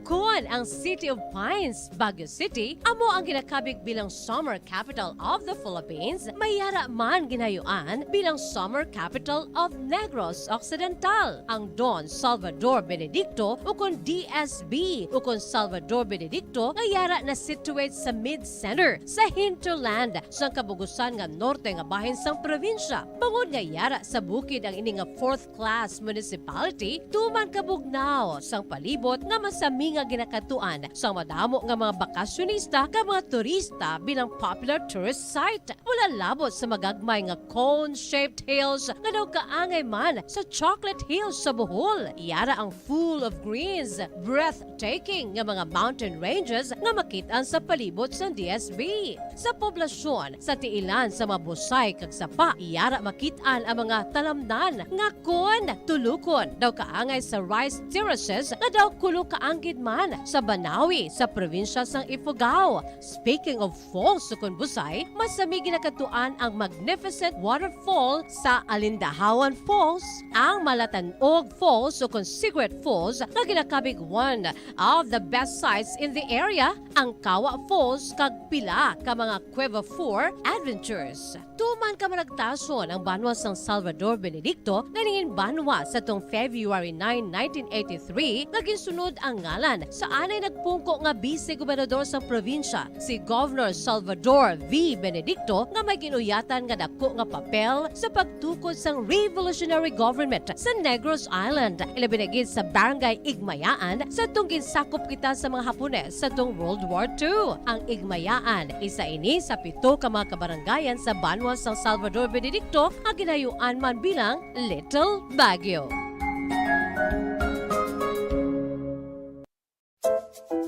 Kuan ang City of Pines, Baguio City, amo ang ginakabig bilang summer capital of the Philippines, mayara man ginayuan bilang summer capital of Negros Occidental. Ang Don Salvador Benedicto ukon DSB ukon Salvador Benedicto ngayara na situate sa mid-center sa hinterland sang kabugusan nga norte nga bahin sang probinsya. Bangod ngayara sa bukid ang ini nga 4th class municipality, tuman kabugnaw sang palibot nga masami nga ginakatuan sa madamo nga mga bakasyonista ka mga turista bilang popular tourist site. Wala labot sa magagmay nga cone-shaped hills nga daw kaangay man sa Chocolate Hills sa Bohol. Iyara ang full of greens, breathtaking nga mga mountain ranges nga makitaan sa palibot sa DSB. Sa poblasyon, sa tiilan sa mga busay kag sapa, iyara makitaan ang mga talamnan nga kon tulukon daw kaangay sa rice terraces nga daw kulo kaanggid man sa Banawi sa probinsya sang Ifugao. Speaking of falls sukon busay, masami ginakatuan ang magnificent waterfall sa Alindahawan Falls, ang Malatanog Falls sukon Secret Falls nga ginakabig one of the best sites in the area, ang Kawa Falls kag pila ka mga Cueva 4 adventures. Tuman ka managtason ang banwa sang Salvador Benedicto nga ningin banwa sa tong February 9, 1983 nga ginsunod ang ngalan sa anay nagpungko nga vice-gobernador sa probinsya, si Governor Salvador V. Benedicto nga may ginuyatan nga dako nga papel sa pagtukod sang revolutionary government sa Negros Island. Ilabinagid sa Barangay Igmayaan sa tong ginsakop kita sa mga Hapones sa tong World War II. Ang Igmayaan, isa ini sa 7 ka mga kabarangayan sa banwa sang Salvador Benedicto nga ginayuan man bilang Little Baguio.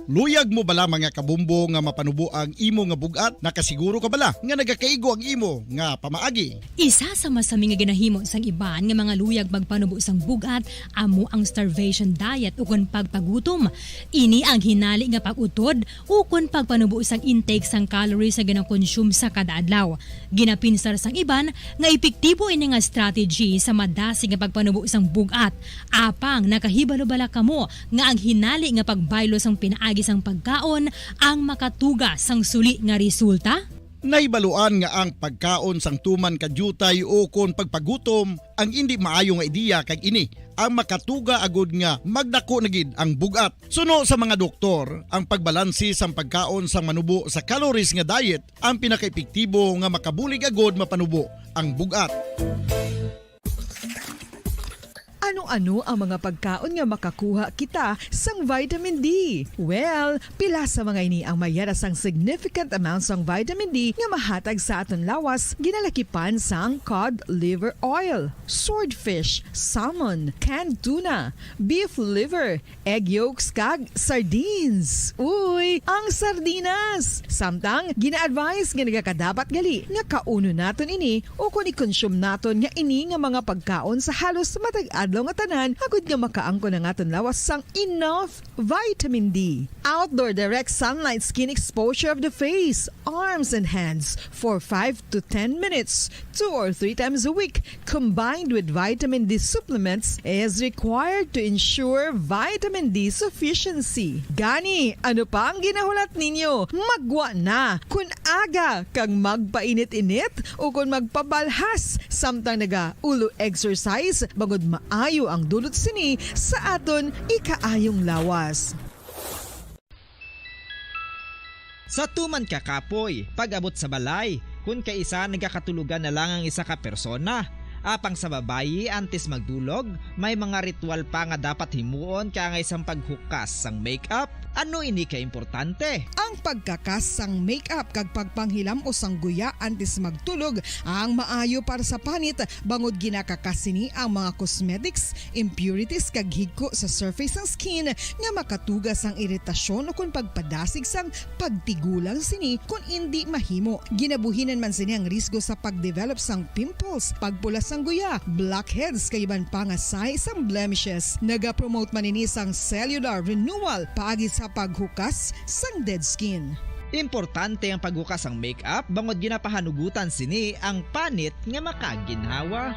Luyag mo bala mga kabumbo nga mapanubo ang imo nga bugat? Nakasiguro ka bala nga nagakaigo ang imo nga pamaagi? Isa sa masami nga ginahimo sang iban nga mga luyag magpanubo sang bugat amo ang starvation diet ukon pagpagutom. Ini ang hinali nga pag-utod ukon pagpanubo sang intake sang calories sa ginakonsume sa kada adlaw. Ginapinsar sang iban nga epektibo ini nga strategy sa madasig nga pagpanubo sang bugat. Apang nakahibalo bala kamo nga ang hinali nga pagbaylo sang pinaagi sang pagkaon ang makatuga sang suli nga resulta? Naibaluan nga ang pagkaon sang tuman kadyutay o kon pagpagutom ang hindi maayo nga ideya kag ini ang makatuga agud nga magdako na gid ang bugat. Suno sa mga doktor, ang pagbalansi sang pagkaon sang manubo sa calories nga diet ang pinakaepektibo nga makabulig agud mapanubo ang bugat. Ano-ano ang mga pagkaon nga makakuha kita sang vitamin D? Well, pila sa mga ini ang mayara sang significant amount sang vitamin D nga mahatag sa aton lawas ginalakipan sang cod liver oil, swordfish, salmon, canned tuna, beef liver, egg yolks kag sardines. Uy, ang sardinas! Samtang gina-advise nga nagakadapat gali nga kauno naton ini o kung i-consume naton nga ini nga mga pagkaon sa halos matag adlaw nga tanan agud nga makaangko na aton lawas sang enough vitamin D. Outdoor direct sunlight skin exposure of the face, arms and hands for 5 to 10 minutes 2 or 3 times a week combined with vitamin D supplements is required to ensure vitamin D sufficiency. Gani, ano pa ang ginahulat ninyo? Magwa na kun aga kang magpainit-init o kun magpabalhas samtang naga ulo exercise bagod maayo ang dulot sini sa aton ikaayong lawas. Sa tuman ka kapoy, pag-abot sa balay, kung kaisa nagkakatulugan na lang ang isa ka persona, apang sa babayi antes magdulog, may mga ritual pa nga dapat himuon kaya nga isang paghukas sang makeup. Ano ini ka importante? Ang pagkakas sang makeup kag pagpanghilam o sang guya antes magtulog ang maayo para sa panit bangod ginakakas sini ang mga cosmetics, impurities kag higko sa surface sang skin nga makatugas sang iritasyon o kung pagpadasig sang pagtigulang sini kung hindi mahimo. Ginabuhinan man sini ang risgo sa pagdevelop sang pimples, pagpula sang guya, blackheads kay iban pa nga size sang blemishes. Naga-promote man ini sang cellular renewal paagi sa paghukas sang dead skin. Importante ang paghukas ang makeup bangod ginapahanugutan sini ang panit nga makaginhawa.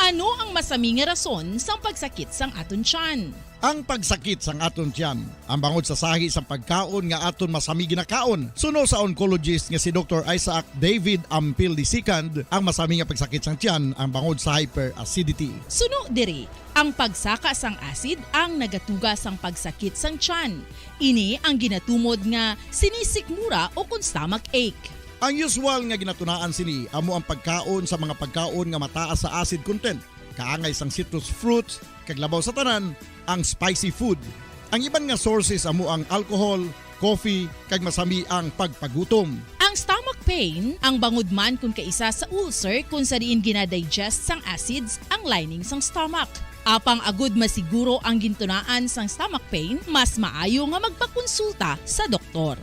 Ano ang masami nga rason sang pagsakit sang aton tiyan? Ang pagsakit sang aton tiyan, ang bangod sa sahi sang pagkaon nga aton masami ginakaon. Suno sa oncologist nga si Dr. Isaac David Ampil II, ang masami nga pagsakit sang tiyan ang bangod sa hyperacidity. Suno diri, ang pagsaka sang acid ang nagatuga sang pagsakit sang tiyan. Ini ang ginatumod nga sinisikmura o kung stomach ache. Ang usual nga ginatunaan sini amo ang pagkaon sa mga pagkaon nga mataas sa acid content, kaangay sang citrus fruits, kag labaw sa tanan ang spicy food. Ang iban nga sources amo ang alcohol, coffee, kag masami ang pagpagutom. Ang stomach pain ang bangod man kung kaisa sa ulcer kung sa diin ginadigest sang acids ang lining sang stomach. Apang agud masiguro ang gintunaan sang stomach pain, mas maayo nga magpakonsulta sa doktor.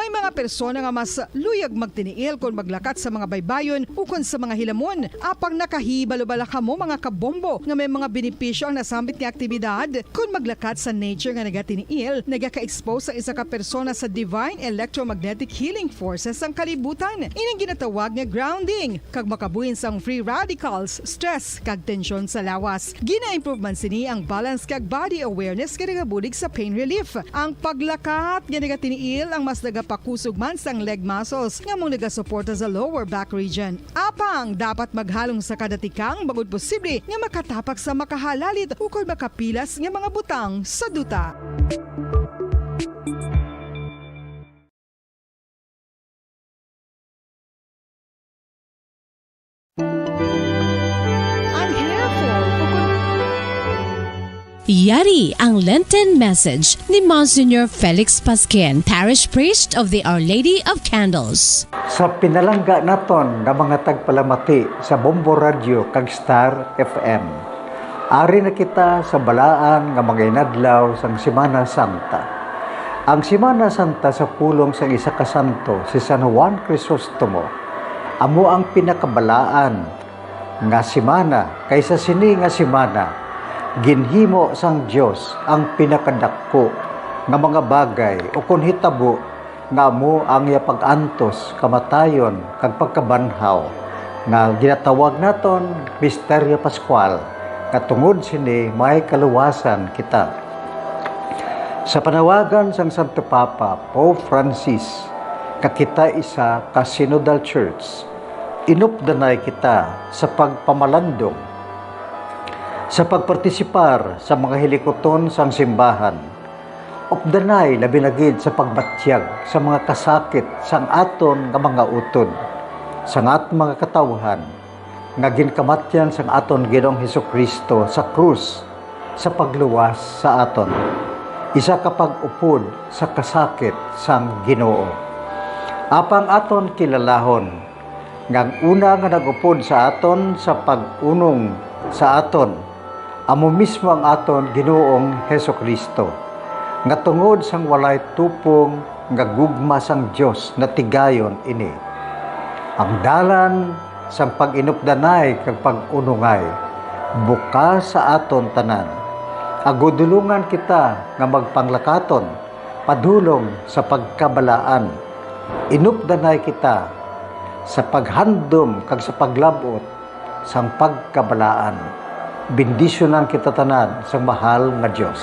May mga persona nga mas luyag magtiniil kung maglakat sa mga baybayon o kung sa mga hilamon. Apang nakahibalo-bala ka mo mga kabombo nga may mga benepisyo ang nasambit ni aktibidad. Kung maglakat sa nature nga nagatiniil, nagaka-expose sa isa ka persona sa divine electromagnetic healing forces ang kalibutan. Inang ginatawag nga grounding, kag makabuhin sang free radicals, stress, kag tensyon sa lawas. Gina-improve man sini ang balance kag body awareness kag nagabulig sa pain relief. Ang paglakat nga nagatiniil ang mas pakusog man sang leg muscles nga mong nagasuporta sa lower back region. Apang dapat maghalong sa kadatikang bagod posible nga makatapak sa makahalalit o kung makapilas nga mga butang sa duta. Yari ang Lenten message ni Monsignor Felix Pasquin, Parish Priest of the Our Lady of Candles. Sa pinalangga naton nga mga tagpalamati sa Bombo Radio kag Star FM. Ari na kita sa balaan nga mga inadlaw sang Semana Santa. Ang Semana Santa sa pulong sang isa ka santo, si San Juan Crisostomo, amo ang pinakabalaan nga semana kaysa sini nga semana. Ginhimo sang Dios ang pinakadakko nga mga bagay o kun hitabo nga mo ang iya pag-antos, kamatayon kag pagkabanhaw nga ginatawag naton Misteryo Pascual Katungod sini may kaluwasan kita. Sa panawagan sang Santo Papa Pope Francis, kakita isa ka Synodal Church, inupdanay kita sa pagpamalandong, sa pagpartisipar sa mga hilikoton sang simbahan, updanay labinagid sa pagbatyag sa mga kasakit sang aton nga mga utod, sang aton mga katawhan, nga ginkamatyan sang aton Ginoong Hesukristo sa krus sa pagluwas sa aton. Isa ka pag-upod sa kasakit sang Ginoo. Apang aton kilalahon, ngang una nga nag-upod sa aton sa pag-unong sa aton, amo mismo ang aton Ginoong Hesukristo, nga tungod sang walay tupong nga gugma sang Dios na tigayon ini. Ang dalan sang pag-inupdanay kag pag-unungay bukas sa aton tanan. Agudulungan kita nga magpanglakaton padulong sa pagkabalaan. Inupdanay kita sa paghandom kag sa paglabot sang pagkabalaan. Bendisyonan kita tanan sa mahal nga Dios.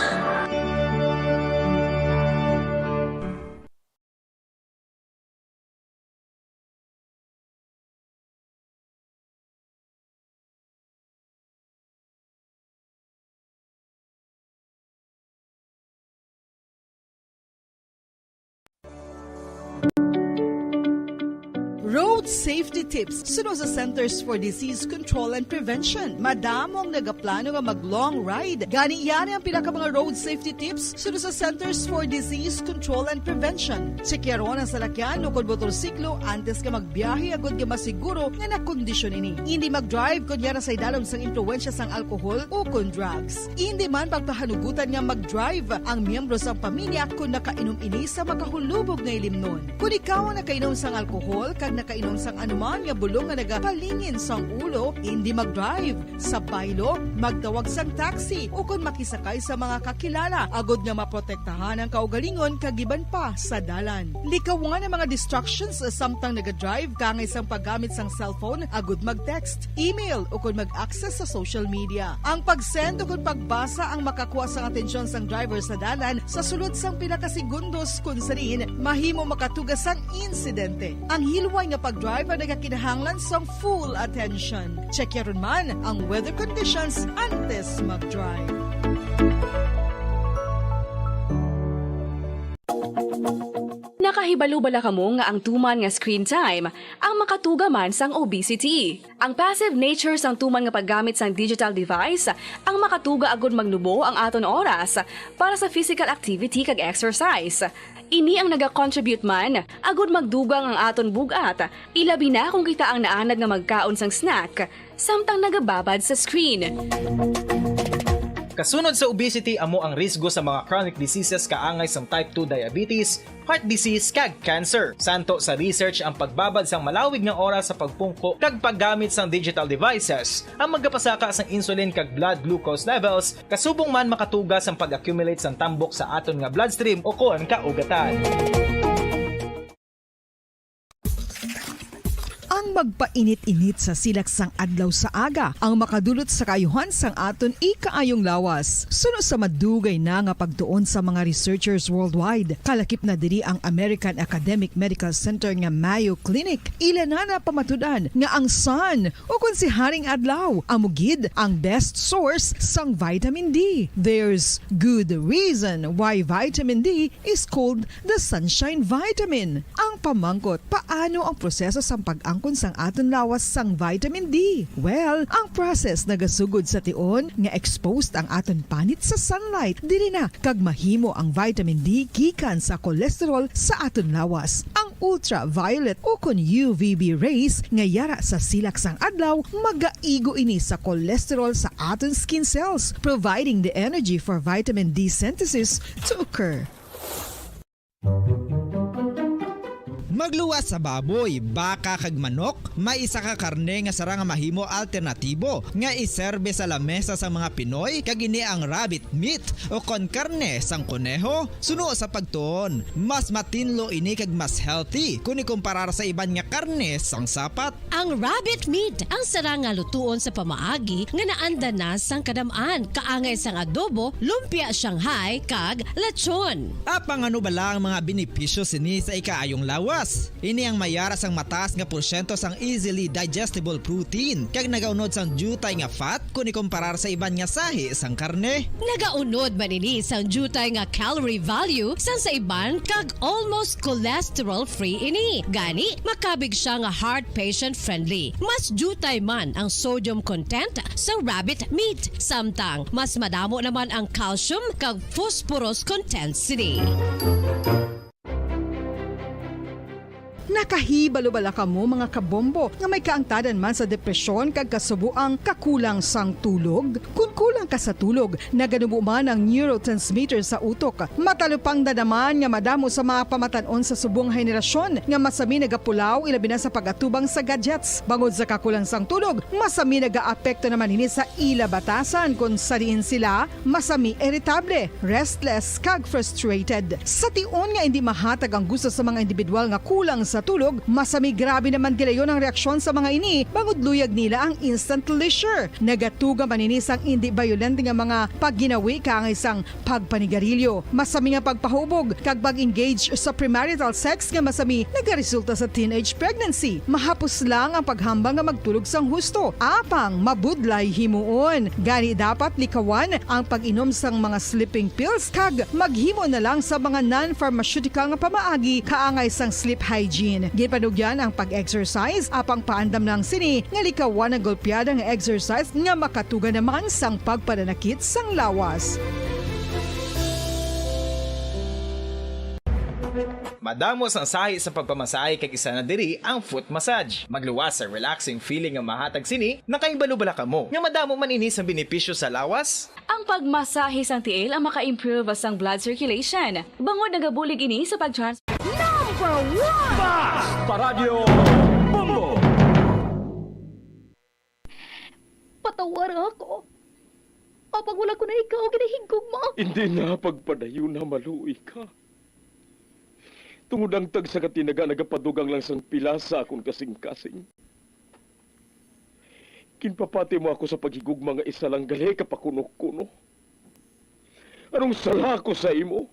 Road safety tips suno sa Centers for Disease Control and Prevention. Madamong nagaplano nga mag-long ride. Gani yan ang pinaka mga road safety tips suno sa Centers for Disease Control and Prevention. Sekyaron ang salakyan o kung motorsiklo antes ka magbiyahe agad ka masiguro nga nakondisyon ini. Hindi mag-drive kung yan sa idalom sang impluensya sang alkohol o kung drugs. Hindi man pagpahanugutan nga mag-drive ang miyembro sang pamilya kung nakainom ini sa makahulubog na ilimnon. Kung ikaw ang nakainom sang alkohol kag nakainom sang anuman nga bulong nga nagapalingin sang ulo, hindi mag-drive. Sa baylo, magtawag sang taxi o kung makisakay sa mga kakilala, agod nga maprotektahan ang kaugalingon kagiban pa sa dalan. Likawan ang mga distractions samtang naga-drive kangay sang paggamit sang cellphone, agod mag-text, email o kung mag-access sa social media. Ang pag-send o kung pagbasa ang makakuha sang atensyon sang driver sa dalan sa sulod sang pinakasegundos kung sarin mahimo makatugas sang insidente. Ang hilway nga pag-drive ang nagakinahanglan sang full attention. Check yaron man ang weather conditions antes mag-drive. Nakahibalo bala kamo nga ang tuman nga screen time ang makatuga man sang obesity. Ang passive nature sang tuman nga paggamit sang digital device ang makatuga agud magnubo ang aton oras para sa physical activity kag exercise. Ini ang naga-contribute man, agud magdugang ang aton bugat, ilabi na kung kita ang naanad nga magkaon sang snack, samtang nagababad sa screen. Kasunod sa obesity, amo ang risgo sa mga chronic diseases kaangay sang type 2 diabetes, heart disease kag cancer. Santo sa research ang pagbabad sang malawig nga oras sa pagpungko kag paggamit sang digital devices ang magapasaka sang insulin kag blood glucose levels, kasubong man makatugas ang pag-accumulate sang tambok sa aton nga bloodstream o kon kaugatan. Ang magpainit-init sa silaksang adlaw sa aga ang makadulot sa kayuhan sang aton ikaayong lawas. Suno sa madugay na nga pagtuon sa mga researchers worldwide, kalakip na diri ang American Academic Medical Center nga Mayo Clinic. Ilan na pamatudan nga ang sun o kung si Haring Adlaw amugid ang best source sang vitamin D. There's good reason why vitamin D is called the sunshine vitamin. Ang pamangkot, paano ang proseso sang pag-angkon sang aton lawas sang vitamin D? Well, ang process nagasugod sa tion nga exposed ang aton panit sa sunlight, dili na kag mahimo ang vitamin D gikan sa cholesterol sa aton lawas. Ang ultraviolet o kun UVB rays nga yara sa silak sang adlaw magaigo ini sa cholesterol sa aton skin cells, providing the energy for vitamin D synthesis to occur. Magluwas sa baboy, baka kag manok, may isa ka karne nga sara nga mahimo alternatibo nga iserbe sa lamesa sa mga Pinoy kag ini ang rabbit meat o kon karne sang kuneho. Suno sa pagtuon, mas matinlo ini kag mas healthy kung ikumparar sa iban nga karne sang sapat. Ang rabbit meat ang sara nga lutuon sa pamaagi nga naanda na sang kadamaan, kaangay sang adobo, lumpia Shanghai kag lechon. Apang ano bala ang mga benepisyo sini sa ikaayong lawas? Ini ang mayara sang mataas nga porsyento sang easily digestible protein kag nagaunod sang jutay nga fat kung ikumparar sa iban nga sahi sang karne. Nagaunod man ini sang jutay nga calorie value sang sa iban kag almost cholesterol free ini. Gani makabig siya nga heart patient friendly. Mas jutay man ang sodium content sa rabbit meat, samtang mas madamo naman ang calcium kag phosphorus content sini. Nakahibalo-bala ka mo mga kabombo nga may kaangtadan man sa depresyon kag kasubuang kakulang sang tulog. Kung kulang ka sa tulog, naganubo man ang neurotransmitter sa utok. Matalupang dadaman nga madamo sa mga pamatanon sa subong henerasyon nga masami nagapulaw ilabi na sa pagatubang sa gadgets. Bangod sa kakulang sang tulog, masami nagaapekto naman ini sa ila batasan kung sariin sila masami irritable, restless kag frustrated. Sa tion nga hindi mahatag ang gusto sa mga individual nga kulang sa tulog, masami grabe naman gilayon ang reaksyon sa mga ini bangod luyag nila ang instant leisure. Nagatuga man ini sang hindi violent nga mga pagginawi kaangay sang pagpanigarilyo. Masami nga pagpahubog kag pag-engage sa premarital sex nga masami nagaresulta sa teenage pregnancy. Mahapos lang ang paghambang nga magtulog sang husto. Apang mabudlay himuon. Gani dapat likawan ang pag-inom sang mga sleeping pills kag maghimo na lang sa mga non-pharmaceutical nga pamaagi kaangay sang sleep hygiene. Ginpanugyan ang pag-exercise apang paandam ng sini nga likawan ang golpeada nga exercise nga makatuga naman sang pagpananakit sang lawas. Madamo sang sahi sa pagpamasahe kag isa na diri ang foot massage. Magluwas sa relaxing feeling nga mahatag sini, nakaibalo-bala ka mo. Nga madamo man ini sa benepisyo sa lawas. Ang pagmasahe sang tiil ang maka-improve sang blood circulation. Bangod nagabulig ini sa pag-trans... Number 1! Fast Paradyo Bombo! Patawar ako. Kapag wala ko na ikaw, ginahigog mo. Hindi na pagpadayo na maluwi ka. Tungod ang tag sa katinaga nagapadugang lang sang pila sa akong kasing-kasing. Kinpapati mo ako sa paghigug mga isa lang gali kapakuno-kuno. Anong sala ko sa imo?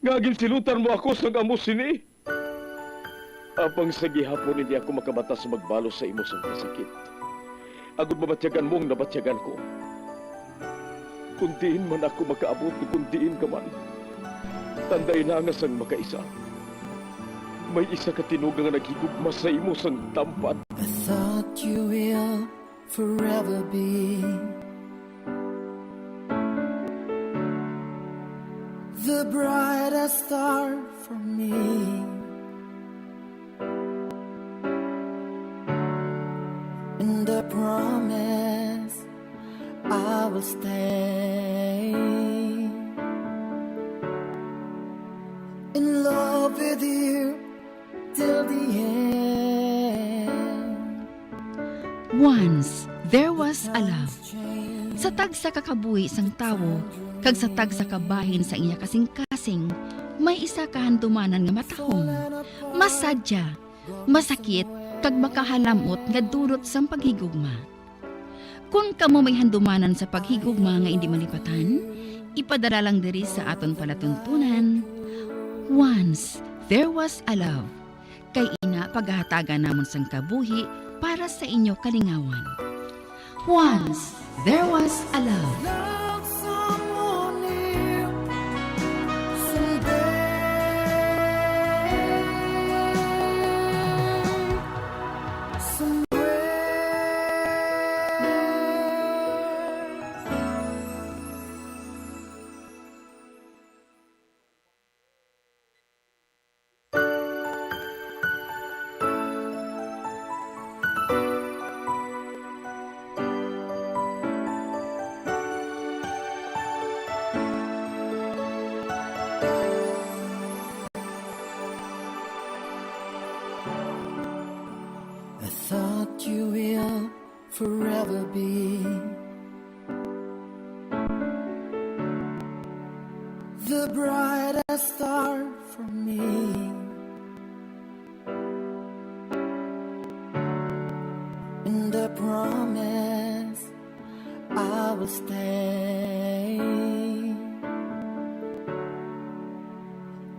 Ngagin silutan mo ako sa amo sini. Apang sa gihapon hindi ako makabatas magbalo sa imo sa kasakit. Agud mabatyagan mong nabatyagan ko. Kundiin man ako makaabot, kundiin ka man. Tanday na nga sang makaisa. May isa ka tinuga nga naghigugma sa imo sang tampat. I thought you will forever be the brightest star for me. And I promise I will stay in love with you till the end. Once, there was a love. Sa tag sa kakabuhi sang tawo, kag sa tag sa kabahin sa iya kasing-kasing, may isa kahandumanan nga matahong. Masadya, masakit, kag makahalamot nga durot sang paghigugma. Kung kamo may handumanan sa paghigugma nga hindi malipatan, ipadala lang diri sa aton palatuntunan. Once, there was a love. Kay ina paghahatagan namon sang kabuhi para sa inyo kalingawan. Once, there was a love. the brightest star for me. In the promise I will stay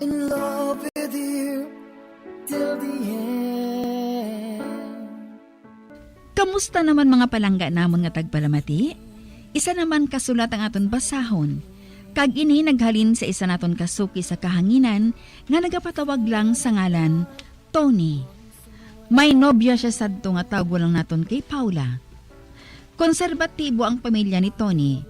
in love with you till the end. Kamusta naman mga palangga namon nga tagpalamati? Isa naman kasulat ang aton basahon. Kag ini naghalin sa isa naton kasuki sa kahanginan nga nagapatawag lang sa ngalan Tony. May nobya siya sadto nga tawag lang naton kay Paula. Konserbatibo ang pamilya ni Tony.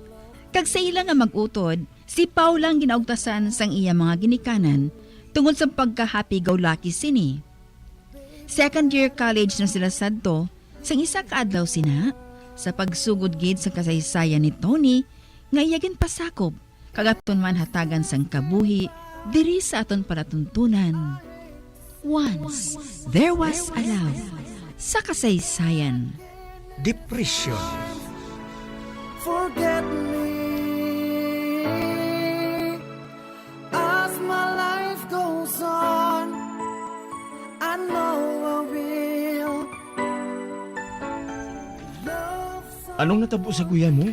Kag sa ila nga mag-utod, si Paula ang ginaugtasan sang iya mga ginikanan tungod sa pagka-happy-go-lucky sini. Second year college na sila sadto, sang isa kaadlaw sina, sa pagsugod gid sa kasaysayan ni Tony, nga iyagin pasakop, kagaton man hatagan sang kabuhi, diri sa aton palatuntunan. Once, there was a love sa kasaysayan. Depression. Forget me as my life goes on. I know I will. Anong natabo sa guya mo?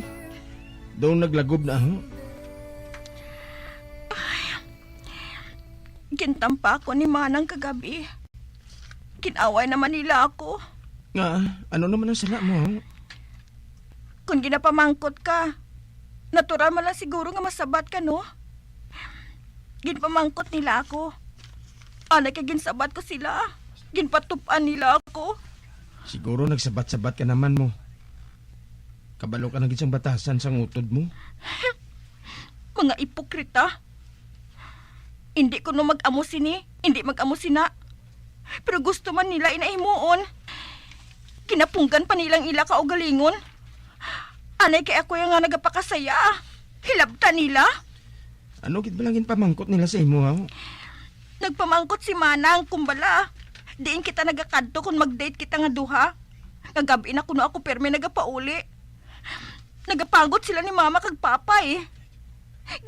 Daw naglagob na ho? Gintampa ako ni Manang kagabi. Kinaway naman nila ako. Nga, ano naman ang sala mo? Kung ginapamangkot ka, natural man lang siguro nga masabat ka, no? Ginpamangkot nila ako. Anay ka ginsabat ko sila. Ginpatupan nila ako. Siguro nagsabat-sabat ka naman mo. Kabalo ka na gisang batasan sa utod mo. Mga ipokrita. Hindi ko no mag-amo sini, hindi mag-amo sina. Pero gusto man nila inaimuon. Kinapunggan pa nilang ila kaugalingon. Anay kay ako yung nga nagapakasaya. Hilabta nila. Ano gid balangin pamangkot nila sa imo ha? Nagpamangkot si Manang kumbala. Diin kita nagakadto kung mag-date kita nga duha. Kagabi na kuno ako perme nagapauli. Nagapagot sila ni Mama kag Papa eh.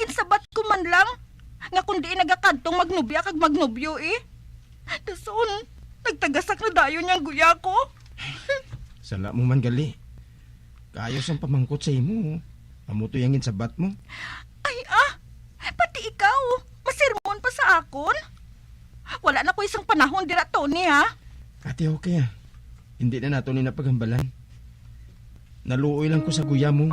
Ginsabat ko man lang. Nga kundi nagakadtong magnubya kag magnubyo eh. Dason, nagtagasak na dayon niyang guya ko. Sala mo man gali. Kayos ang pamangkot sa imo. Amuto yung ginsabat mo. Ay pati ikaw, masirmon pa sa akon. Wala na ko isang panahon dira Tony ha. Ate okay ah. Hindi na nato ni napaghambalan. Naluoy lang ko sa guya mo.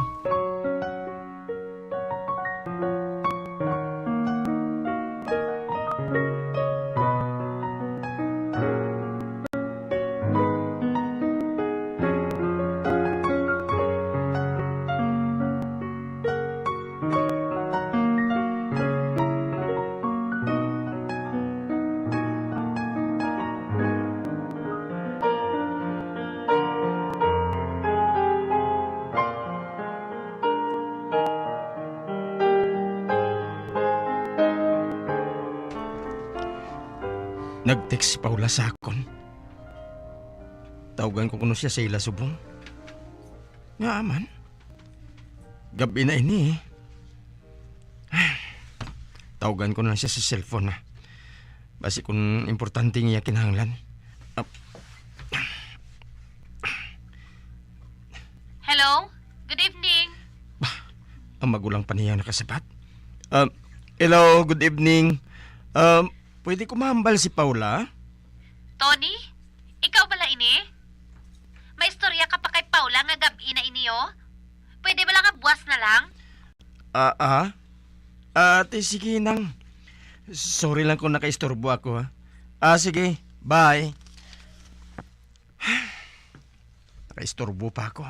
Nag-text si Paula sa akon. Tawagan ko kuno siya sa ila subong. Nga man. Gabi na ini eh. Tawagan ko na siya sa cellphone na. Basi kung importante niya kinahanglan. Hello? Good evening. Ang magulang pa niya nakasabat. Hello, good evening. Pwede ko mahambal si Paula? Tony? Ikaw bala ini? May istorya ka pa kay Paula nga gabi na iniyo? Pwede bala nga buwas na lang? Ate, sige nang. Sorry lang kung nakaistorbo ako ha. Sige, bye. Nakaistorbo pa ako.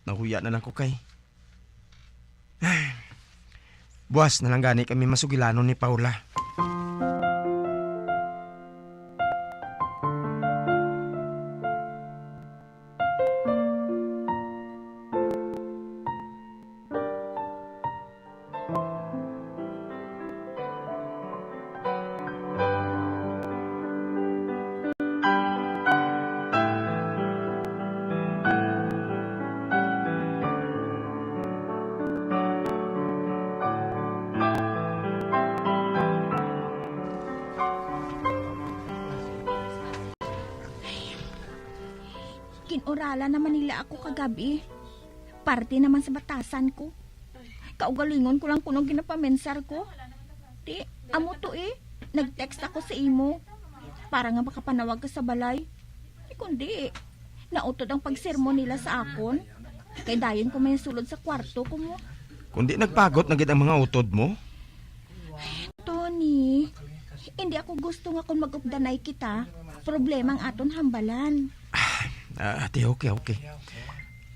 Nahuya na lang ko kay. Buwas na lang gani kami masugilanon ni Paula. Pinamorala naman nila ako kagabi. Parte naman sa batasan ko. Kaugalingon ko lang kunong ginapamensar ko. Ti, amo to Nag-text ako sa imo. Para nga makapanawag ka sa balay. Kundi, nautod ang pagsermon nila sa akon. Kay dayon ko may sulod sa kwarto ko mo. Kundi nagpagot na gid ang mga utod mo. Tony, hindi ako gusto nga kung mag-updanay kita. Problema ang aton hambalan. Ate, okay.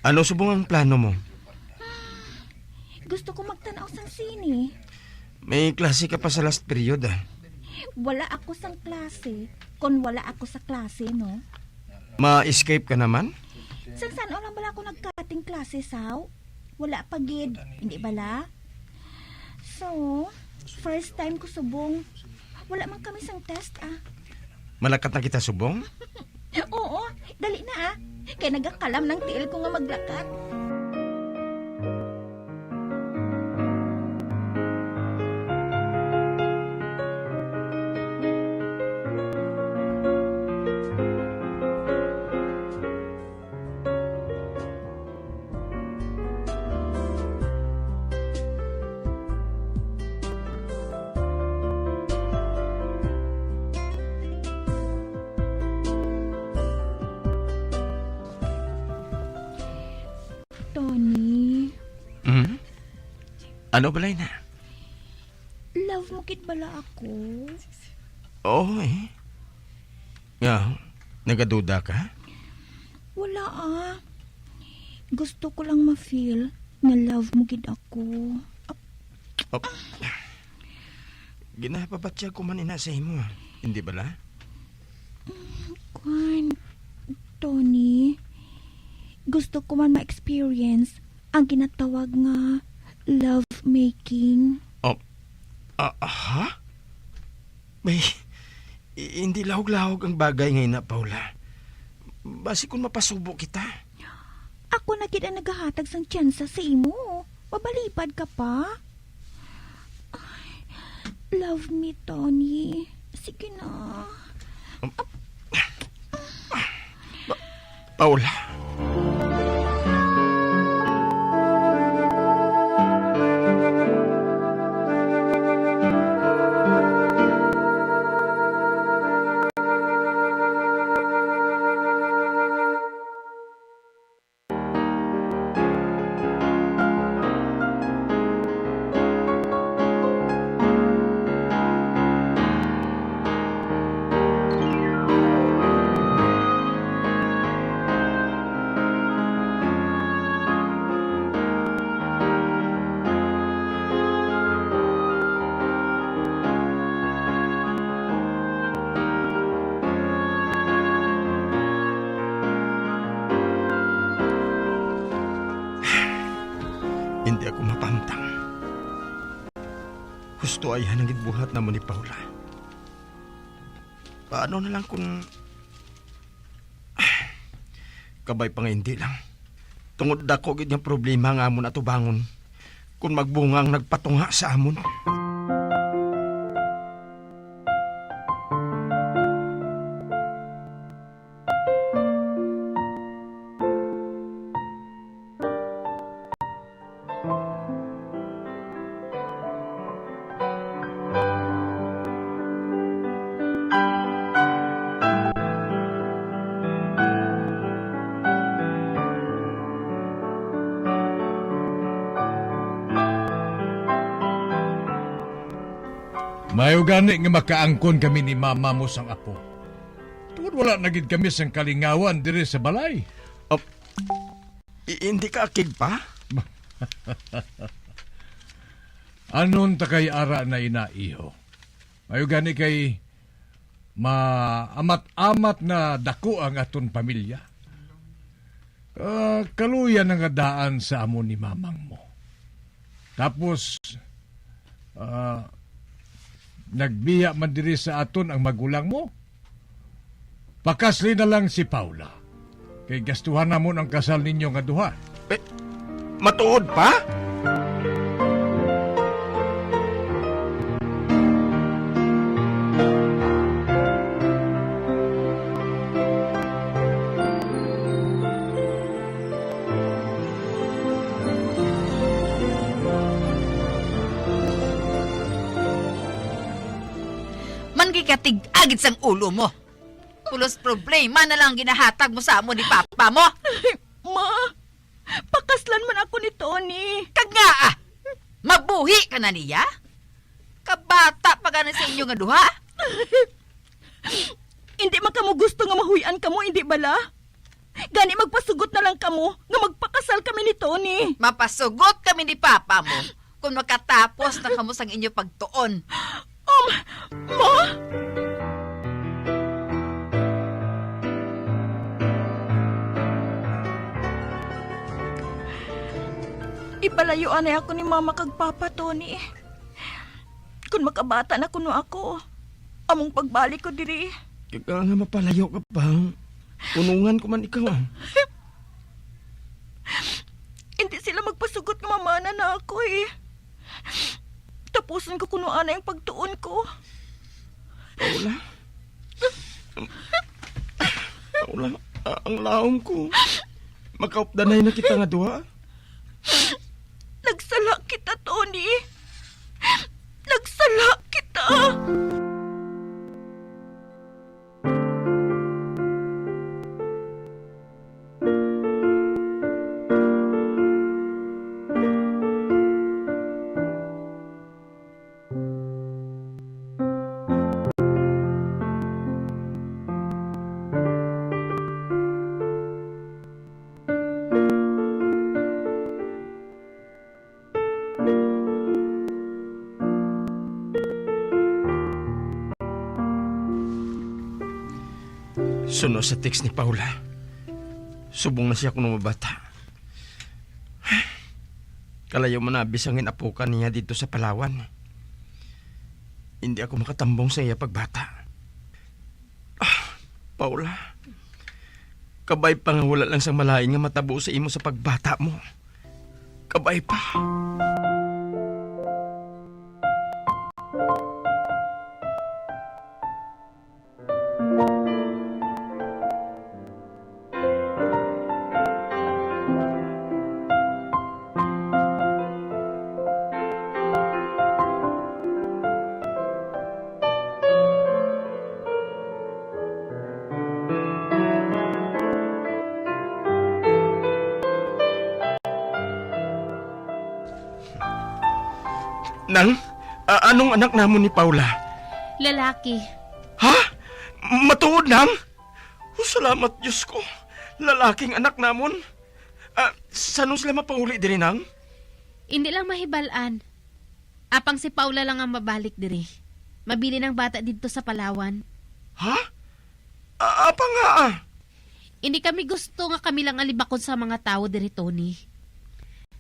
Ano subong ang plano mo? Gusto ko magtanaw sang sini. May klase ka pa sa last period Wala ako sang klase. Kung wala ako sa klase, no? Ma-escape ka naman? Sang saan lang bala ako nagkating klase, saw? Wala pa gid, hindi bala? So, first time ko subong. Wala man kami sang test, Malakat na kita subong? Oo, dali na Kaya nagakalam ng tiil ko nga maglakat. Tony. Ano balay na? Love mo kit bala ako? Oo nagaduda ka? Wala Gusto ko lang ma-feel na love mo kit ako. Ginapabatya ko man sa imo. Hindi bala? Tony, gusto ko man ma-experience ang ginatawag nga love making. May, hindi lahog-lahog ang bagay ngayon na, Paula. Basi kung mapasubo kita. Ako na kita naghahatag sang tsansa sa imo. Mabalipad ka pa. Love me, Tony. Sige na. Paula. Hindi ako mapamtang. Gusto ay hanangin buhat na mo ni Paula. Paano na lang kung... kabay pa nga hindi lang. Tungod dako gid nga problema nga amon ato bangon. Kung magbunga ang nagpatunga sa amon. Mayo gani nga makaangkon kami ni mama mo sang apo. Tungod wala nagid kami sang kalingawan diri sa balay. Hindi ka akig pa? Anon ta kay ara na inaiho. Mayo gani kay maamat-amat na dako ang aton pamilya. Kaluyan ang daan sa amo ni mamang mo. Tapos nagbiya man diri sa aton ang magulang mo. Pakasli na lang si Paula. Kay gastuhan na mo ang kasal ninyo nga duha. Matuod pa? Man kikatig-agit sang ulo mo. Pulos problema na lang ginahatag mo sa amo ni Papa mo. Ma, pakaslan man ako ni Tony. Kag nga mabuhi ka na niya? Kabata pa ka na sa inyo nga duha? Hindi man kamo gusto nga mahuyan kamo, hindi bala? Gani magpasugot na lang kamo nga magpakasal kami ni Tony. Mapasugot kami ni Papa mo kung makatapos na kamo sang inyo pagtuon. Ma? Ipalayuan na ako ni Mama kag Papa, Tony. Kung makabata na kuno ako, among pagbalik ko diri. Ikaw nga mapalayo ka pa. Unungan ko man ikaw. Hindi sila magpasugot nga mamana na ako eh. Tapusin ko kuno ana yung pagtuon ko. Paula? Paula, ang laong ko. Makaupdanay na kita nga duha. Nagsala kita, Tony. Nagsala kita. Suno sa text ni Paula. Subong na siya kung mabata. Kalayo man abisangin apukan niya dito sa Palawan. Hindi ako makatambong sa iya pagbata. Paula, kabay pa nga wala lang sang malain nga matabo sa imo sa pagbata mo. Kabay pa. Nang, anong anak namon ni Paula? Lalaki. Ha? Matuod, Nang? Salamat, Diyos ko. Lalaking anak namon. Saan sila mapauli diri, Nang? Hindi lang mahibalaan. Apang si Paula lang ang mabalik diri. Mabili ng bata dito sa Palawan. Ha? Apa nga? Hindi kami gusto nga kami lang alibakon sa mga tao diri, Tony.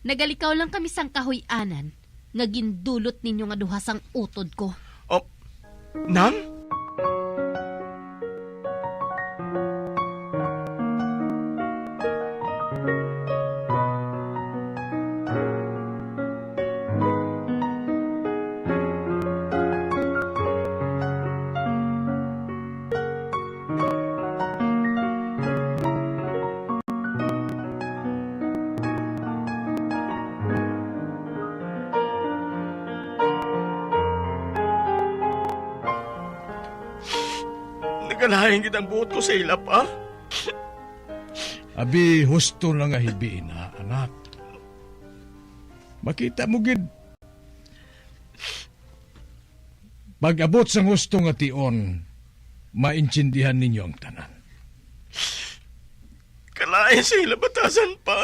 Nagalikaw lang kami sang kahoy-anan nga gindulot ninyo nga duha sang utod ko. Oh, Nang? Nagalahin kitang buot ko sa ilap, ha? Abi, husto na nga hibiin na, anak. Makita mo gid. Pag-abot sa husto nga tion, maintindihan ninyo ang tanan. Kalahin sa ilabatasan pa.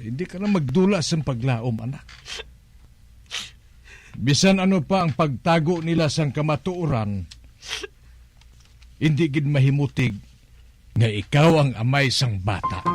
Hindi ka na magdula sa paglaom, anak. Bisan ano pa ang pagtago nila sang kamatuoran, hindi gid mahimutig nga ikaw ang amay sang bata.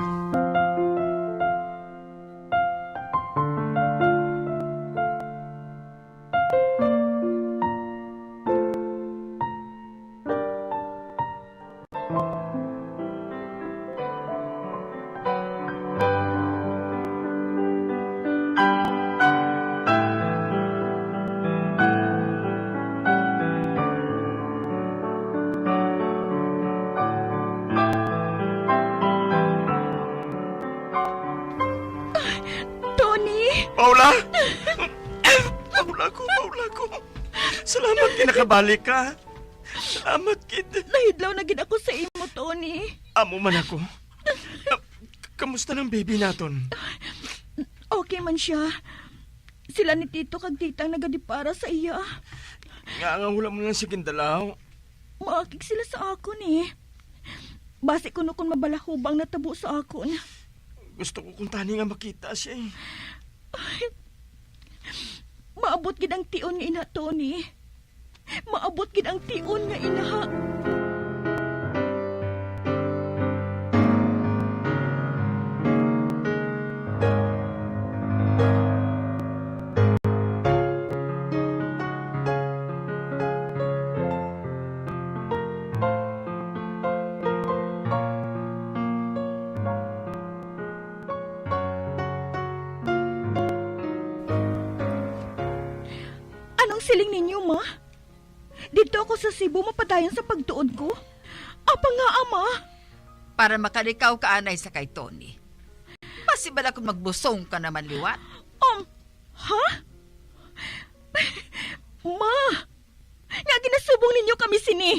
Paula? Paula ko. Salamat kinakabalik ka. Salamat, kid. Nahidlaw na gid ako sa imo, Tony. Amo man ako. Kamusta ng baby naton? Okay man siya. Sila ni Tito kag Titang nagadipara sa iya. Nga wala mo lang si Kindalaw. Maakig sila sa akon eh. Basi kuno kun mabalahubang natabo sa akon. Gusto ko kung tani nga makita siya eh. Maabot gid ang tion nga ina, Tony. Maabot gid ang tion nga inaha. Siling ninyo, ma? Dito ako sa Cebu mapadayon sa pagtuod ko. Apa nga, ama? Para makalikaw ka anay sa kay Tony. Masibala kung magbusong ka naman liwat. Ha? Ma, nga ginasubong ninyo kami sini.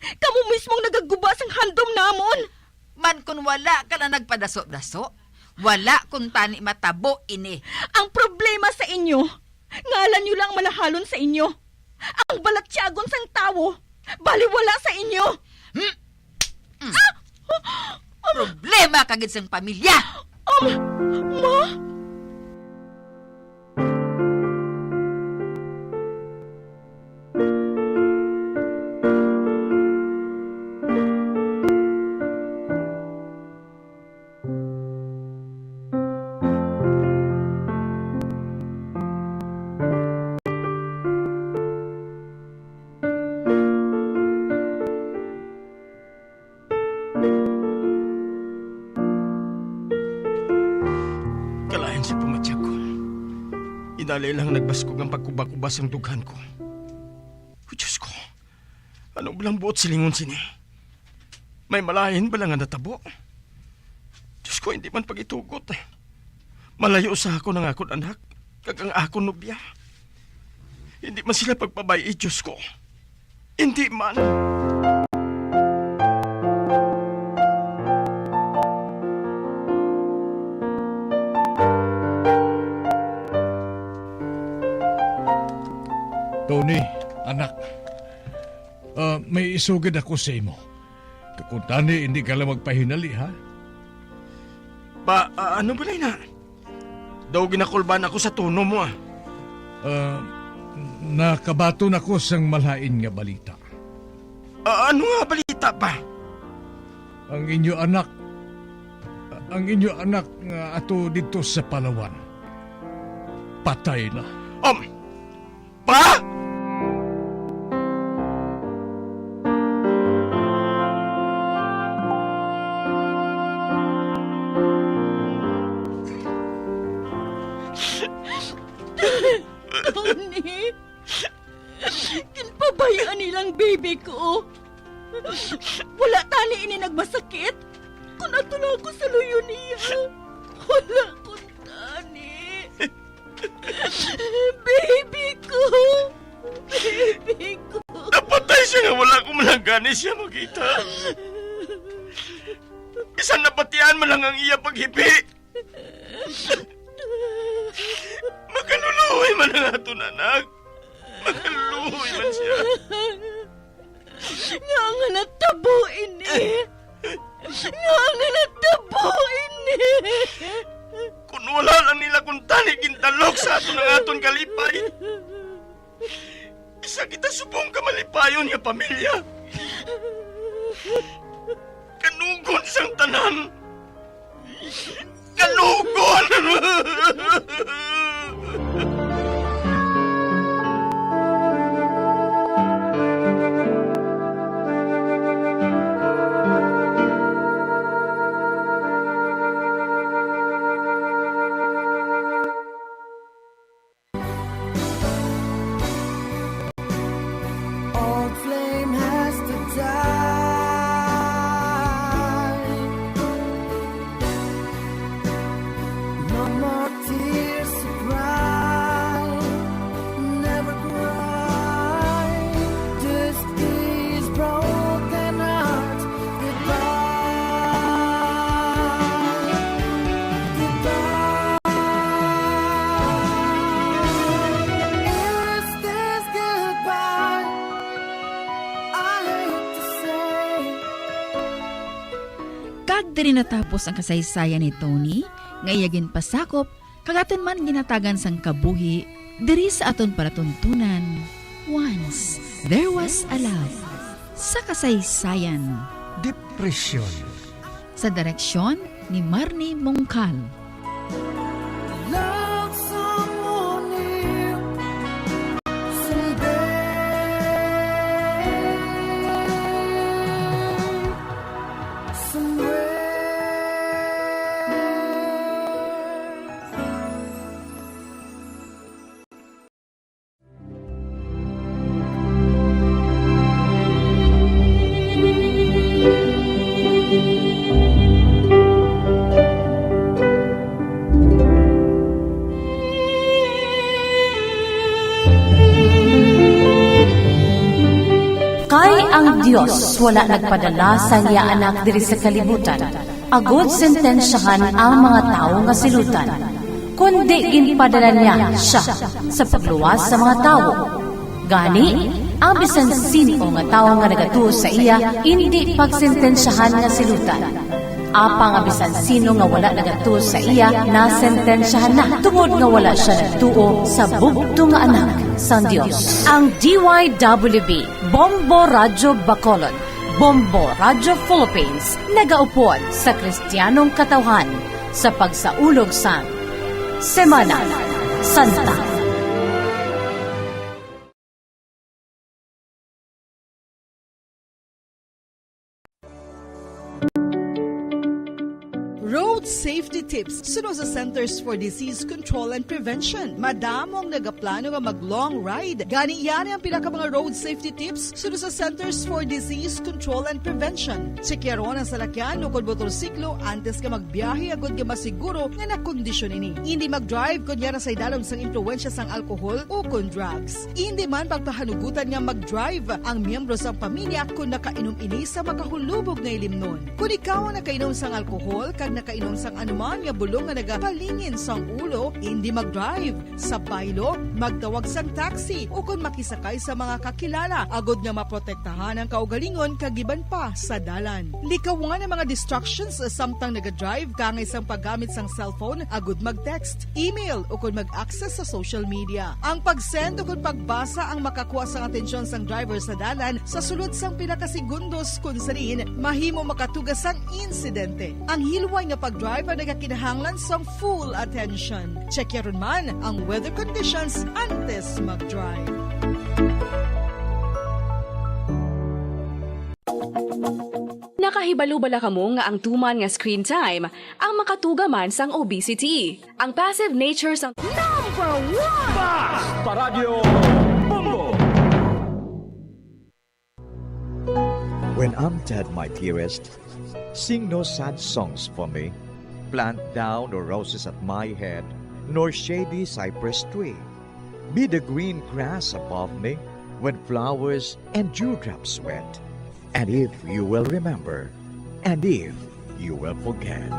Kamu mismong nagaguba sang handom namon. Man kung wala ka na nagpadaso-daso, wala kung tani matabo ini. Ang problema sa inyo, ngalan nyo lang malahalon sa inyo. Ang balatyagon sang tawo, baliwala sa inyo. Problema kagid sang pamilya. Ma? Dali lang nagbaskog ang pagkubakubas ang dughan ko. Oh, Diyos ko, anong balang buot silingon sini? May malahin ba lang ang natabo? Diyos ko, hindi man pagitugot. Malayo sa ako ng akong anak, kag ang akong nobya. Hindi man sila pagpabayi, Diyos ko. Hindi man. Tony, anak, may isugid ako sa imo. Kung tani, hindi ka lang magpahinali, ha? Ano ba na? Daw ginakulban ako sa tuno mo, ah. Nakabaton ako sang malain nga balita. Ano nga balita pa? Ang inyo anak nga ato dito sa Palawan, patay na. Pa? Tony, kinpabayaan nilang baby ko. Wala tani ini nagmasakit. Kung natula ko sa luyo niya, wala kong tani. Baby ko! Baby ko! Napatay siya nga wala ko malangganis siya makita. Isang napatian man lang ang iya paghipi. Makaluluhoy man ang aton anak. Makaluluhoy man siya. Nga nga natabo ini. Nga nga natabo ini. Kung wala lang nila kung tani gintalok sa aton ang aton kalipay. Isa kita subong ka malipayon nga pamilya. Kanugon sang tanan. Kanugon! Old flame has to die. No more tears to diri natapos ang kasaysayan ni Tony, nga iyagin pasakop, kagaton man ginatagan sang kabuhi, diri sa aton palatuntunan. Once, there was a love. Sa kasaysayan. Depresyon. Sa direksyon ni Marnie Mongkal. Love someone new someday, Kay ang Diyos wala nagpadala sa niya anak diri sa kalibutan, agud sentensyahan ang mga tao nga silutan, kundi ginpadala niya siya sa pagluwas sa mga tao. Gani, ang bisan sino nga tao nga nagatuo sa iya, hindi pagsentensyahan nga silutan. Apa nga bisan sino nga wala nagatuo sa iya, nasentensyahan na tungod nga wala siya nagtuo sa bugto nga anak sang Dios. Ang DYWB, Bombo Radyo Bacolod, Bombo Radyo Philippines, nagaupod sa Kristiyanong Katawhan sa pagsaulog sang Semana Santa. Road safety tips suno sa Centers for Disease Control and Prevention. Madamong nagaplano nga mag-long ride. Gani yan ang pinaka mga road safety tips suno sa Centers for Disease Control and Prevention. Tsekyaron ang salakyan o kung motorsiklo antes ka magbiyahe agad ka masiguro nga nakondisyon ini. Hindi mag-drive kung yan sa idalom sang impluensya sang alkohol o kung drugs. Hindi man pagpahanugutan nga mag-drive ang miyembro sang pamilya kung nakainom ini sa makahulubog na ilimnon. Kung ikaw ang nakainom sang alkohol kag nakainom sang anuman nga bulong nga nagapalingin sang ulo, hindi mag-drive. Sa baylo, magtawag sang taxi o kung makisakay sa mga kakilala, agod nga maprotektahan ang kaugalingon kagiban pa sa dalan. Likawan ang mga distractions samtang naga-drive kangay sang paggamit sang cellphone, agod mag-text, email o kung mag-access sa social media. Ang pag-send o kung pagbasa ang makakuha sang atensyon sang driver sa dalan sa sulod sang pinakasegundos kung sarin mahimo makatugas sang insidente. Ang hilway nga pag-drive ang nagakinahanglan sang full attention. Check yaron man ang weather conditions antes mag-drive. Nakahibalo bala kamo nga ang tuman nga screen time ang makatuga man sang obesity. Ang passive nature sang number one! Paradyo Bombo! When I'm dead, my dearest, sing no sad songs for me. Plant down no roses at my head, nor shady cypress tree. Be the green grass above me when flowers and dewdrops wet. And if you will remember, and if you will forget.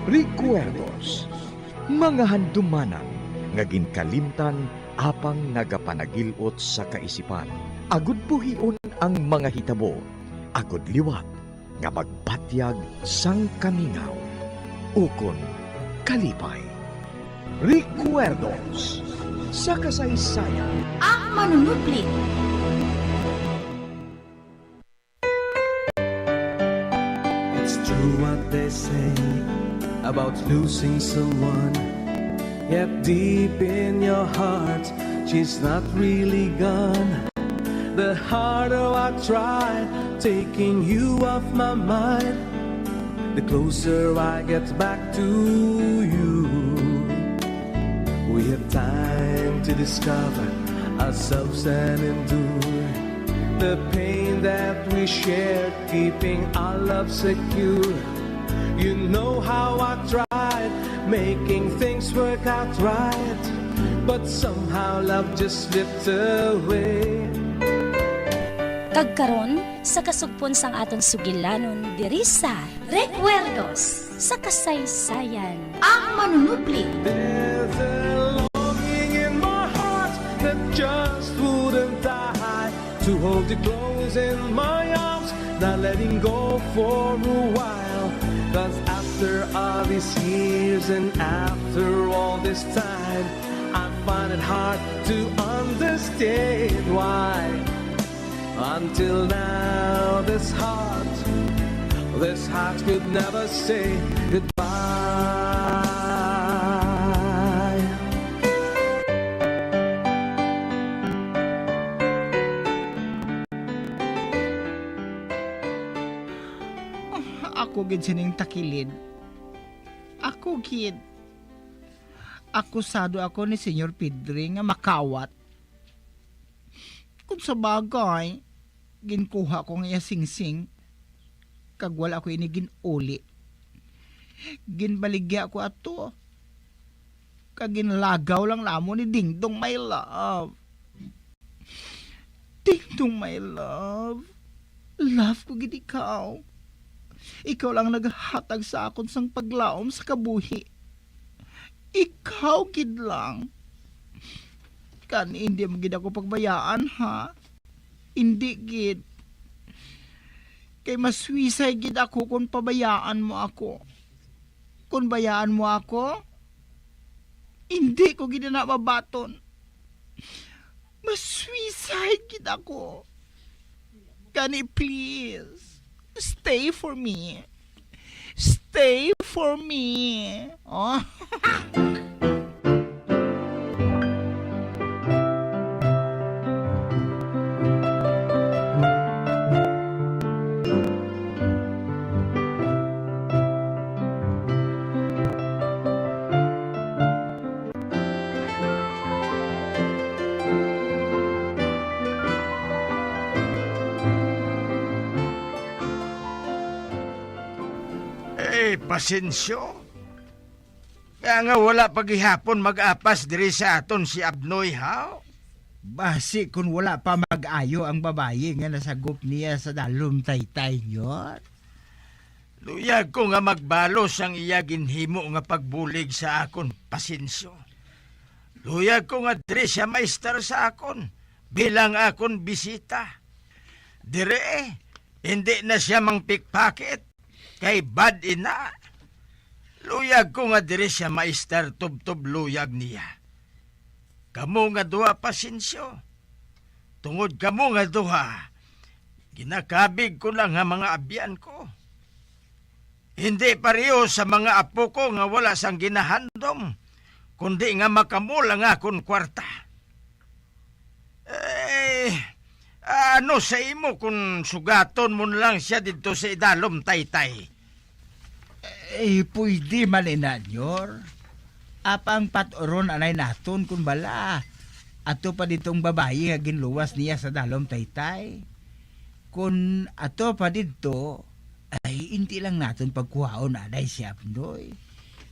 Recuerdos, mga handumanan, nga ginkalimtan apang nagapanagilot sa kaisipan. Agud buhion ang mga hitabo, agud liwat, nga magpatyag sang kamingaw. Ukon kalipay. Recuerdos, sa kasaysayan. Ang manunuplit. It's true what they say about losing someone. Yet deep in your heart, she's not really gone. The harder I try taking you off my mind, the closer I get back to you. We have time to discover ourselves and endure the pain that we shared, keeping our love secure. You know how I tried making things work out right, but somehow love just slipped away. Kagkaron sa kasugpon sang aton sugilanon diri sa Recuerdos sa kasaysayan. Ang manunupli. There's a longing in my heart that just wouldn't die, to hold you close in my arms, not letting go for a while. 'Cause after all these years and after all this time, I find it hard to understand why. Until now, this heart could never say goodbye. Ako gid sining takilid. Ako gid. Akusado ako ni Senyor Pedri nga makawat. Kung sa bagay, ginkuha ko nga iya singsing. Kag wala ako ini ginuli. Ginbaligya ko ato. Kag ginlagaw lang lamo ni Dingdong my love. Dingdong my love. Love ko gid ikaw. Ikaw lang naghatag sa akon sang paglaom sa kabuhi. Ikaw gid lang. Kan hindi mo gid ako pagbayaan ha. Hindi gid. Kay maswisay gid ako kung pabayaan mo ako. Kung bayaan mo ako, hindi ko gid na mabaton. Maswisay gid ako. Kani please. Stay for me. Stay for me. Oh. Pasensyo. Kaya nga wala paghihapon mag-apas diri sa aton si Abnoy, haw? Basi kung wala pa mag-ayo ang babae nga nasagop niya sa dalom taytay nyo. Luyag ko nga magbalos ang iya ginhimo nga pagbulig sa akon, pasensyo. Luyag ko nga diri siya maistar sa akon, bilang akon bisita. Dire hindi na siya mang pickpocket, kay bad ina. Luyag ko nga diri siya maistar tub-tub luyag niya. Kamo nga duha pasensyo. Tungod kamo nga duha, ginakabig ko lang nga mga abyan ko. Hindi pareho sa mga apo ko nga wala sang ginahandom, kundi nga makamula nga akong kwarta. Ano sa imo kung sugaton mo lang siya dito sa idalom taytay? Pwede man inanyor. Apang patoron anay naton kung bala. Ato pa ditong babae nga ginluwas niya sa dalom taytay. Kung ato pa dito, ay hindi lang naton pagkuhaon anay si Abnoy.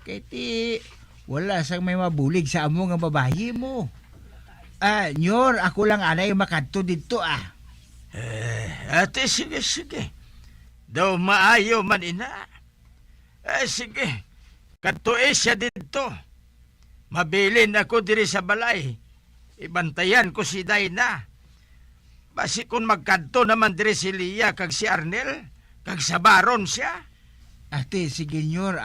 Kaya wala sang may mabulig sa amo nga babae mo. Nyor, ako lang anay makadto dito Ate, sige. Daw maayo man ina. Sige, katuloy siya dito. Mabilin ako diri sa balay. Ibantayan ko si Dayna. Basi kung magkanto naman diri si Lia kag si Arnel, kag sa baron siya. Ate, sige nyor.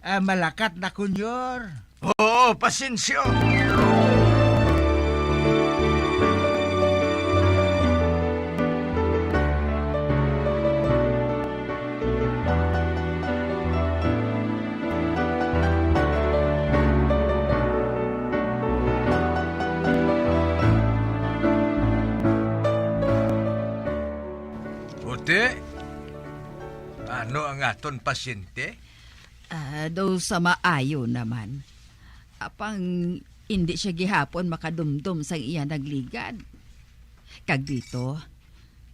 Malakat na ko nyor. Oo, pasensyo. Ano ang aton pasyente? Daw sa maayo naman. Apang hindi siya gihapon makadumdum sang iya nagligad. Kag dito,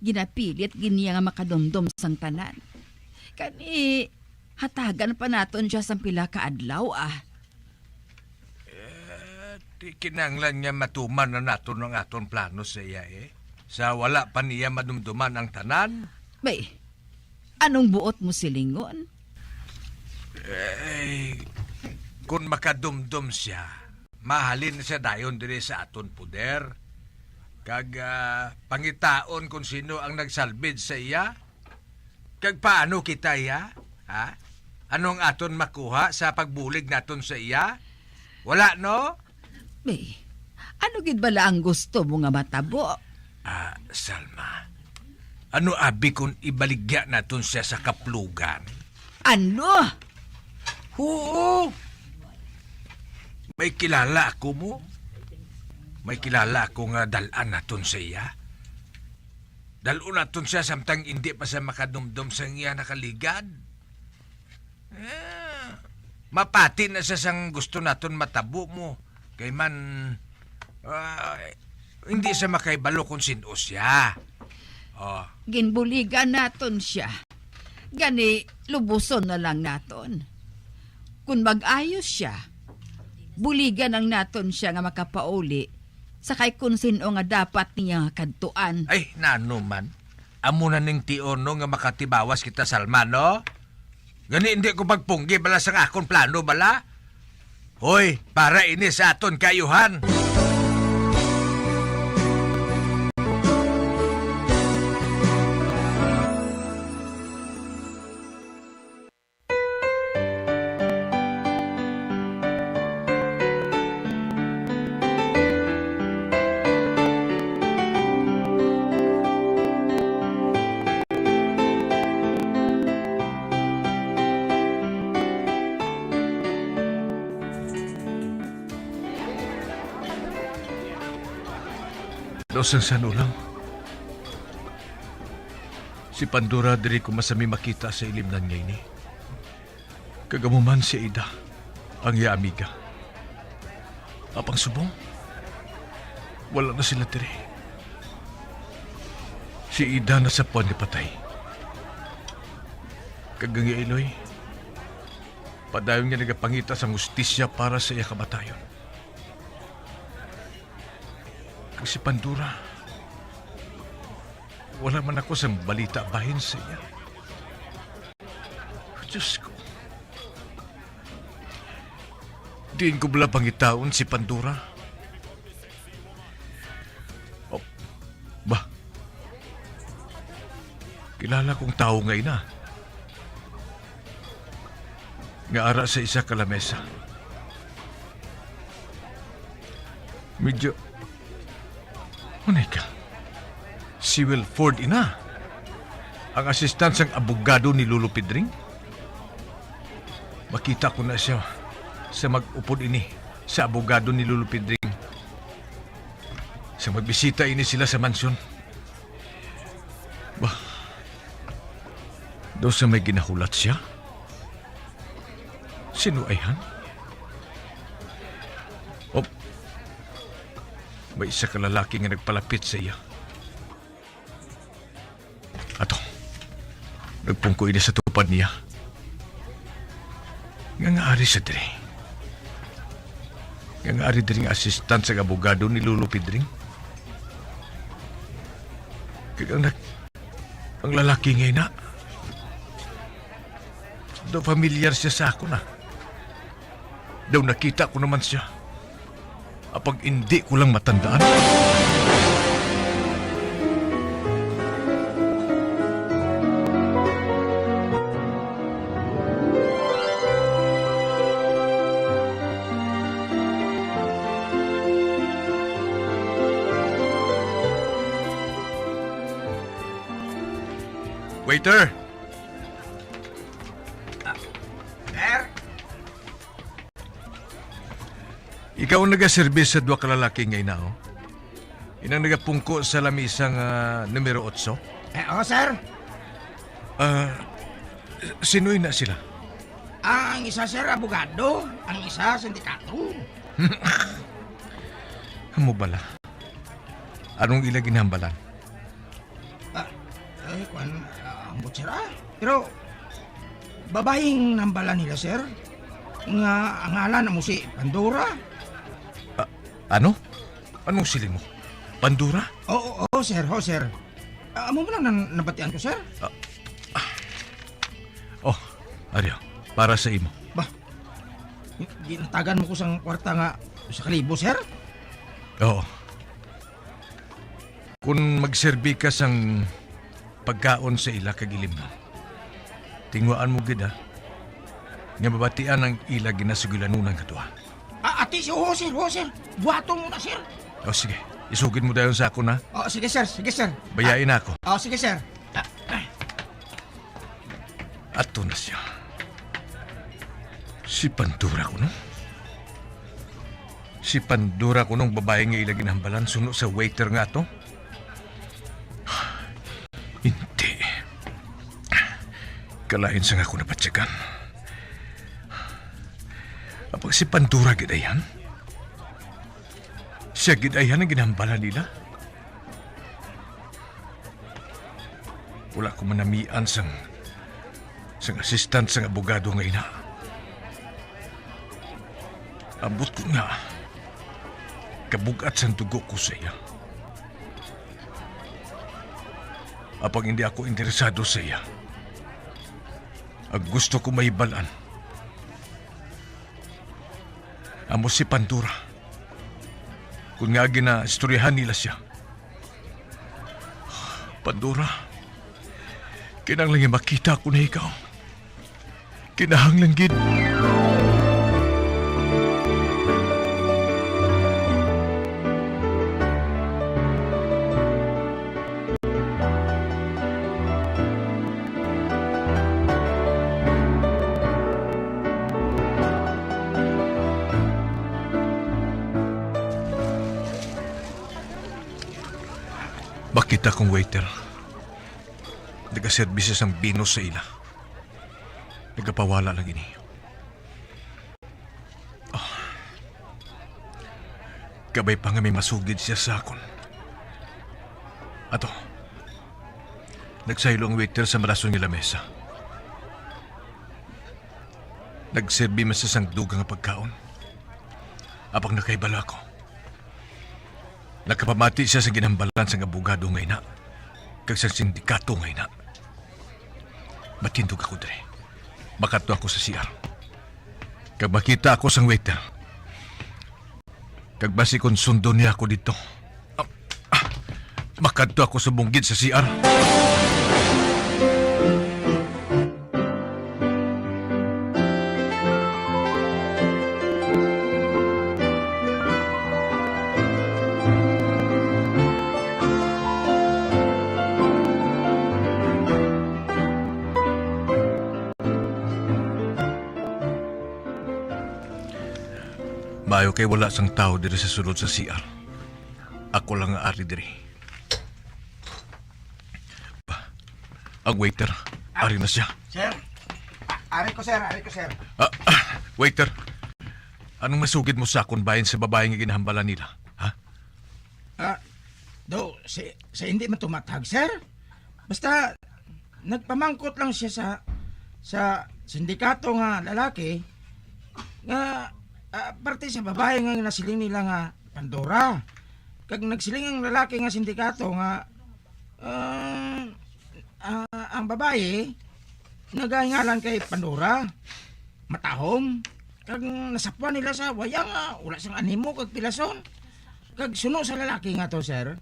ginapilit giniya nga makadumdum sang tanan. Kani, hatagan pa naton siya sang pila ka adlaw Di kinanglan niya matuman na naton ang aton plano sa iya Sa wala pa niya madumduman ang tanan. Bay, anong buot mo silingon? Kung makadumdum siya, mahalin siya dayon dire sa aton puder. Kag pangitaon kung sino ang nagsalbid sa iya. Kag paano kita iya? Ha? Anong aton makuha sa pagbulig naton sa iya? Wala, no? Be, ano gid bala ang gusto mo nga matabo? Salma, ano abi kung ibaligya naton siya sa kaplugan? Ano? Oo. May kilala ako mo. May kilala ako nga dalan naton sa iya. Dalun naton siya samtang hindi pa siya makadumdum sa iya nakaligad. Mapati na siya sang gusto naton matabo mo. Kay man, hindi siya makaibalo kung sino siya. Ginbuligan naton siya. Gani, lubuson na lang naton. Kung mag-ayos siya, buligan ang naton siya nga makapauli sakay kung sino nga dapat niya kadtuan. Ay, nano man. Amo na ning tiono nga makatibawas kita, Salma, no? Gani hindi ko pagpunggi bala sa akong plano bala. Hoy, para ini sa aton kayuhan. Dosan sa ulang. Si Pandora diri ko masami makita sa ilim ng niya ini. Kagamuman si Ida, ang iya amiga. Apang subong, wala na sila diri. Si Ida nasa puwan ni patay. Kagang iya Iloy, padayon nga nagapangita sa mustisya para sa iya kamatayon. Si Pandora, wala man ako sa balita bahin sa iya. Diyos ko. Diin ko bala pangitaon si Pandora. Kilala kong tao ngayon na. Nga ara sa isa kalamesa. Medyo... Monica, si Wilford ina. Ang asistansang abogado ni Lolo Pidring. Makita ko na siya sa mag-upod ini sa abogado ni Lolo Pidring. Sa magbisita ini sila sa mansyon. Daw sa may ginahulat siya? Sino ay han? May isa ka lalaki nga nagpalapit sa iya. Ato, nagpungko ini sa tupad niya. Nga ari sa diri. Nga ari diri nga asistant sa abogado ni Lolo Pidring. Kaya ang lalaki ngayon na. Daw familiar siya sa ako na. Daw nakita ko naman siya. Apag hindi ko lang matandaan. Waiter! Ikaw ang nagaservis sa dua kalalaki ngayon na, oh. Inang nagapungko sa lamisang numero 8. Sir. Sinoy na sila? Ang isa, sir, abogado. Ang isa, sindikato. Amo bala? Anong ila ginambalan? Ambot, sir, Pero, babaeng nambalan nila, sir. Nga ang ngalan mo si Pandora. Ano? Anong siling mo? Pandora? Oo, sir. Amo mo lang nabatian ko, sir. Arya, para sa imo. Ginatagan mo ko sang kwarta nga sa kalibo, sir? Oo. Kung magserbi ka sang pagkaon sa ila kagilim mo, tingwaan mo gid, nga mabatian ang ila ginasugilanunan kadua. Ati, oo, sir. Buhaton mo na, sir. O sige, isugid mo dayon sa ako na. Sige, sir. Bayain ako. Sige, sir. Ato na siya. Si Pandora ko no? Si Pandora ko nung babae nga ila ginhambalan suno sa waiter nga to? Hindi. Kalain sa nga ako napatsyagan. Apag si Pandora gidayan? Siya gidayan ang ginhambalan nila? Wala ko manamian sang assistant sang abogado nga ina. Abot ko nga. Kabugat sang dugo ko sa iya. Apag hindi ako interesado sa iya. Ang gusto ko maibalan. Amo si Pandora. Kung nga gina-istoryahan nila siya. Pandora, kinahanglan makita ko na ikaw. Kinahanglan gid. Makita kong waiter. Nagaserbisis ang binos sa ila. Nagapawala lang ini. Kabay pa nga may masugid siya sa akon. Ato, nagsaylo ang waiter sa malason nila mesa. Nagserbi man sa sang dugang nga pagkaon. Apang nakaibala ko. Nakapamati siya sa ginambalan sa abogado ngay na. Kag sa sindikato ngay na. Matindog ako dre. Makato ako sa CR. Kag makita ako sang waiter. Kag basi kon sundo niya ako dito. Makato ako sa bunggid sa CR. Maayo kay wala sang tao diri sa sulod sa CR. Ako lang nga ari diri. Ang waiter, ari na siya. Sir, ari ko, sir. Waiter, anong masugid mo sa akong bayan sa babae nga ginahambalan nila? Ha? Sa hindi man tumatag, sir. Basta, nagpamangkot lang siya sa sindikato nga lalaki nga parte sa babae nga nasiling nila nga Pandora. Kag nagsiling ang lalaki nga sindikato nga ang babae nagahingalan kay Pandora. Matahom. Kag nasapuan nila sa wayang wala sang animo kag pilason. Kag suno sa lalaki nga to, sir.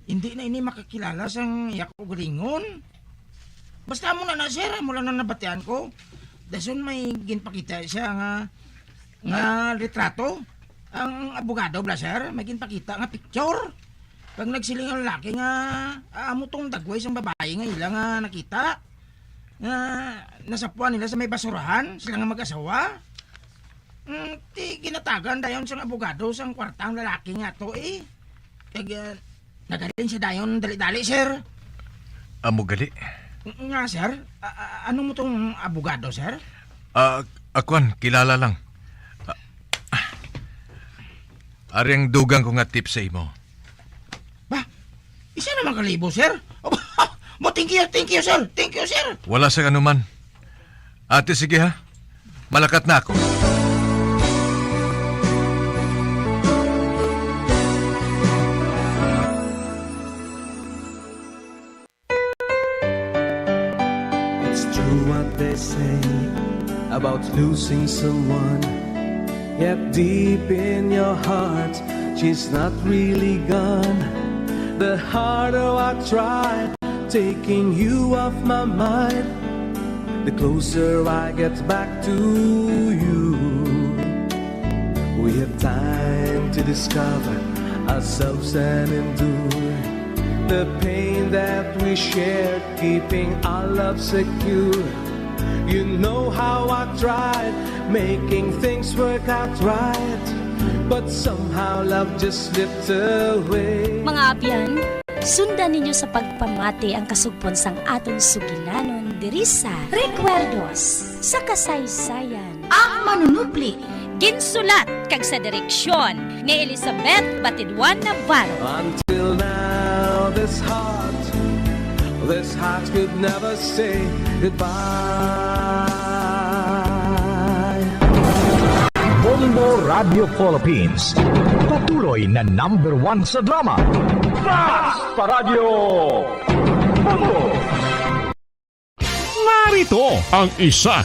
Hindi na ini makakilala sang yako galingon. Basta mo na sir, mula na nabatian ko. Dason may ginpakita siya nga litrato. Ang abogado bla sir, may ginpakita nga picture. Pag nagsiling ang lalaki nga amo tong dagway sang babae nga ila nga nakita. Nga nasapuan nila sa may basurahan, sila nga mag-asawa. Ti ginatagan dayon sang abogado sang kwartang lalaki nga to eh. Kag nagaling siya dayon dali-dali sir. Amo gali? Nga sir, ano mo tong abogado sir? Akuan, kilala lang. Ari ang dugang ko nga tip sa imo. Isa naman kalibo, sir. Thank you, sir. Thank you, sir. Wala sa anuman. Ate, sige ha. Malakat na ako. It's true what they say about losing someone. Yet deep in your heart, she's not really gone. The harder I try taking you off my mind, the closer I get back to you. We have time to discover ourselves and endure the pain that we shared, keeping our love secure. You know how I tried making things work out right, but somehow love just slipped away. Mga abyan, sundan ninyo sa pagpamati ang kasugpon sang aton sugilanon diri sa Recuerdos sa kasaysayan. Ang manunupli ginsulat kag sa direksyon ni Elizabeth Batidwan Navarro. Until now, this heart could never say goodbye. Bombo Radio Philippines, patuloy na #1 sa drama. Mas Paradyo Bombo! Narito ang isa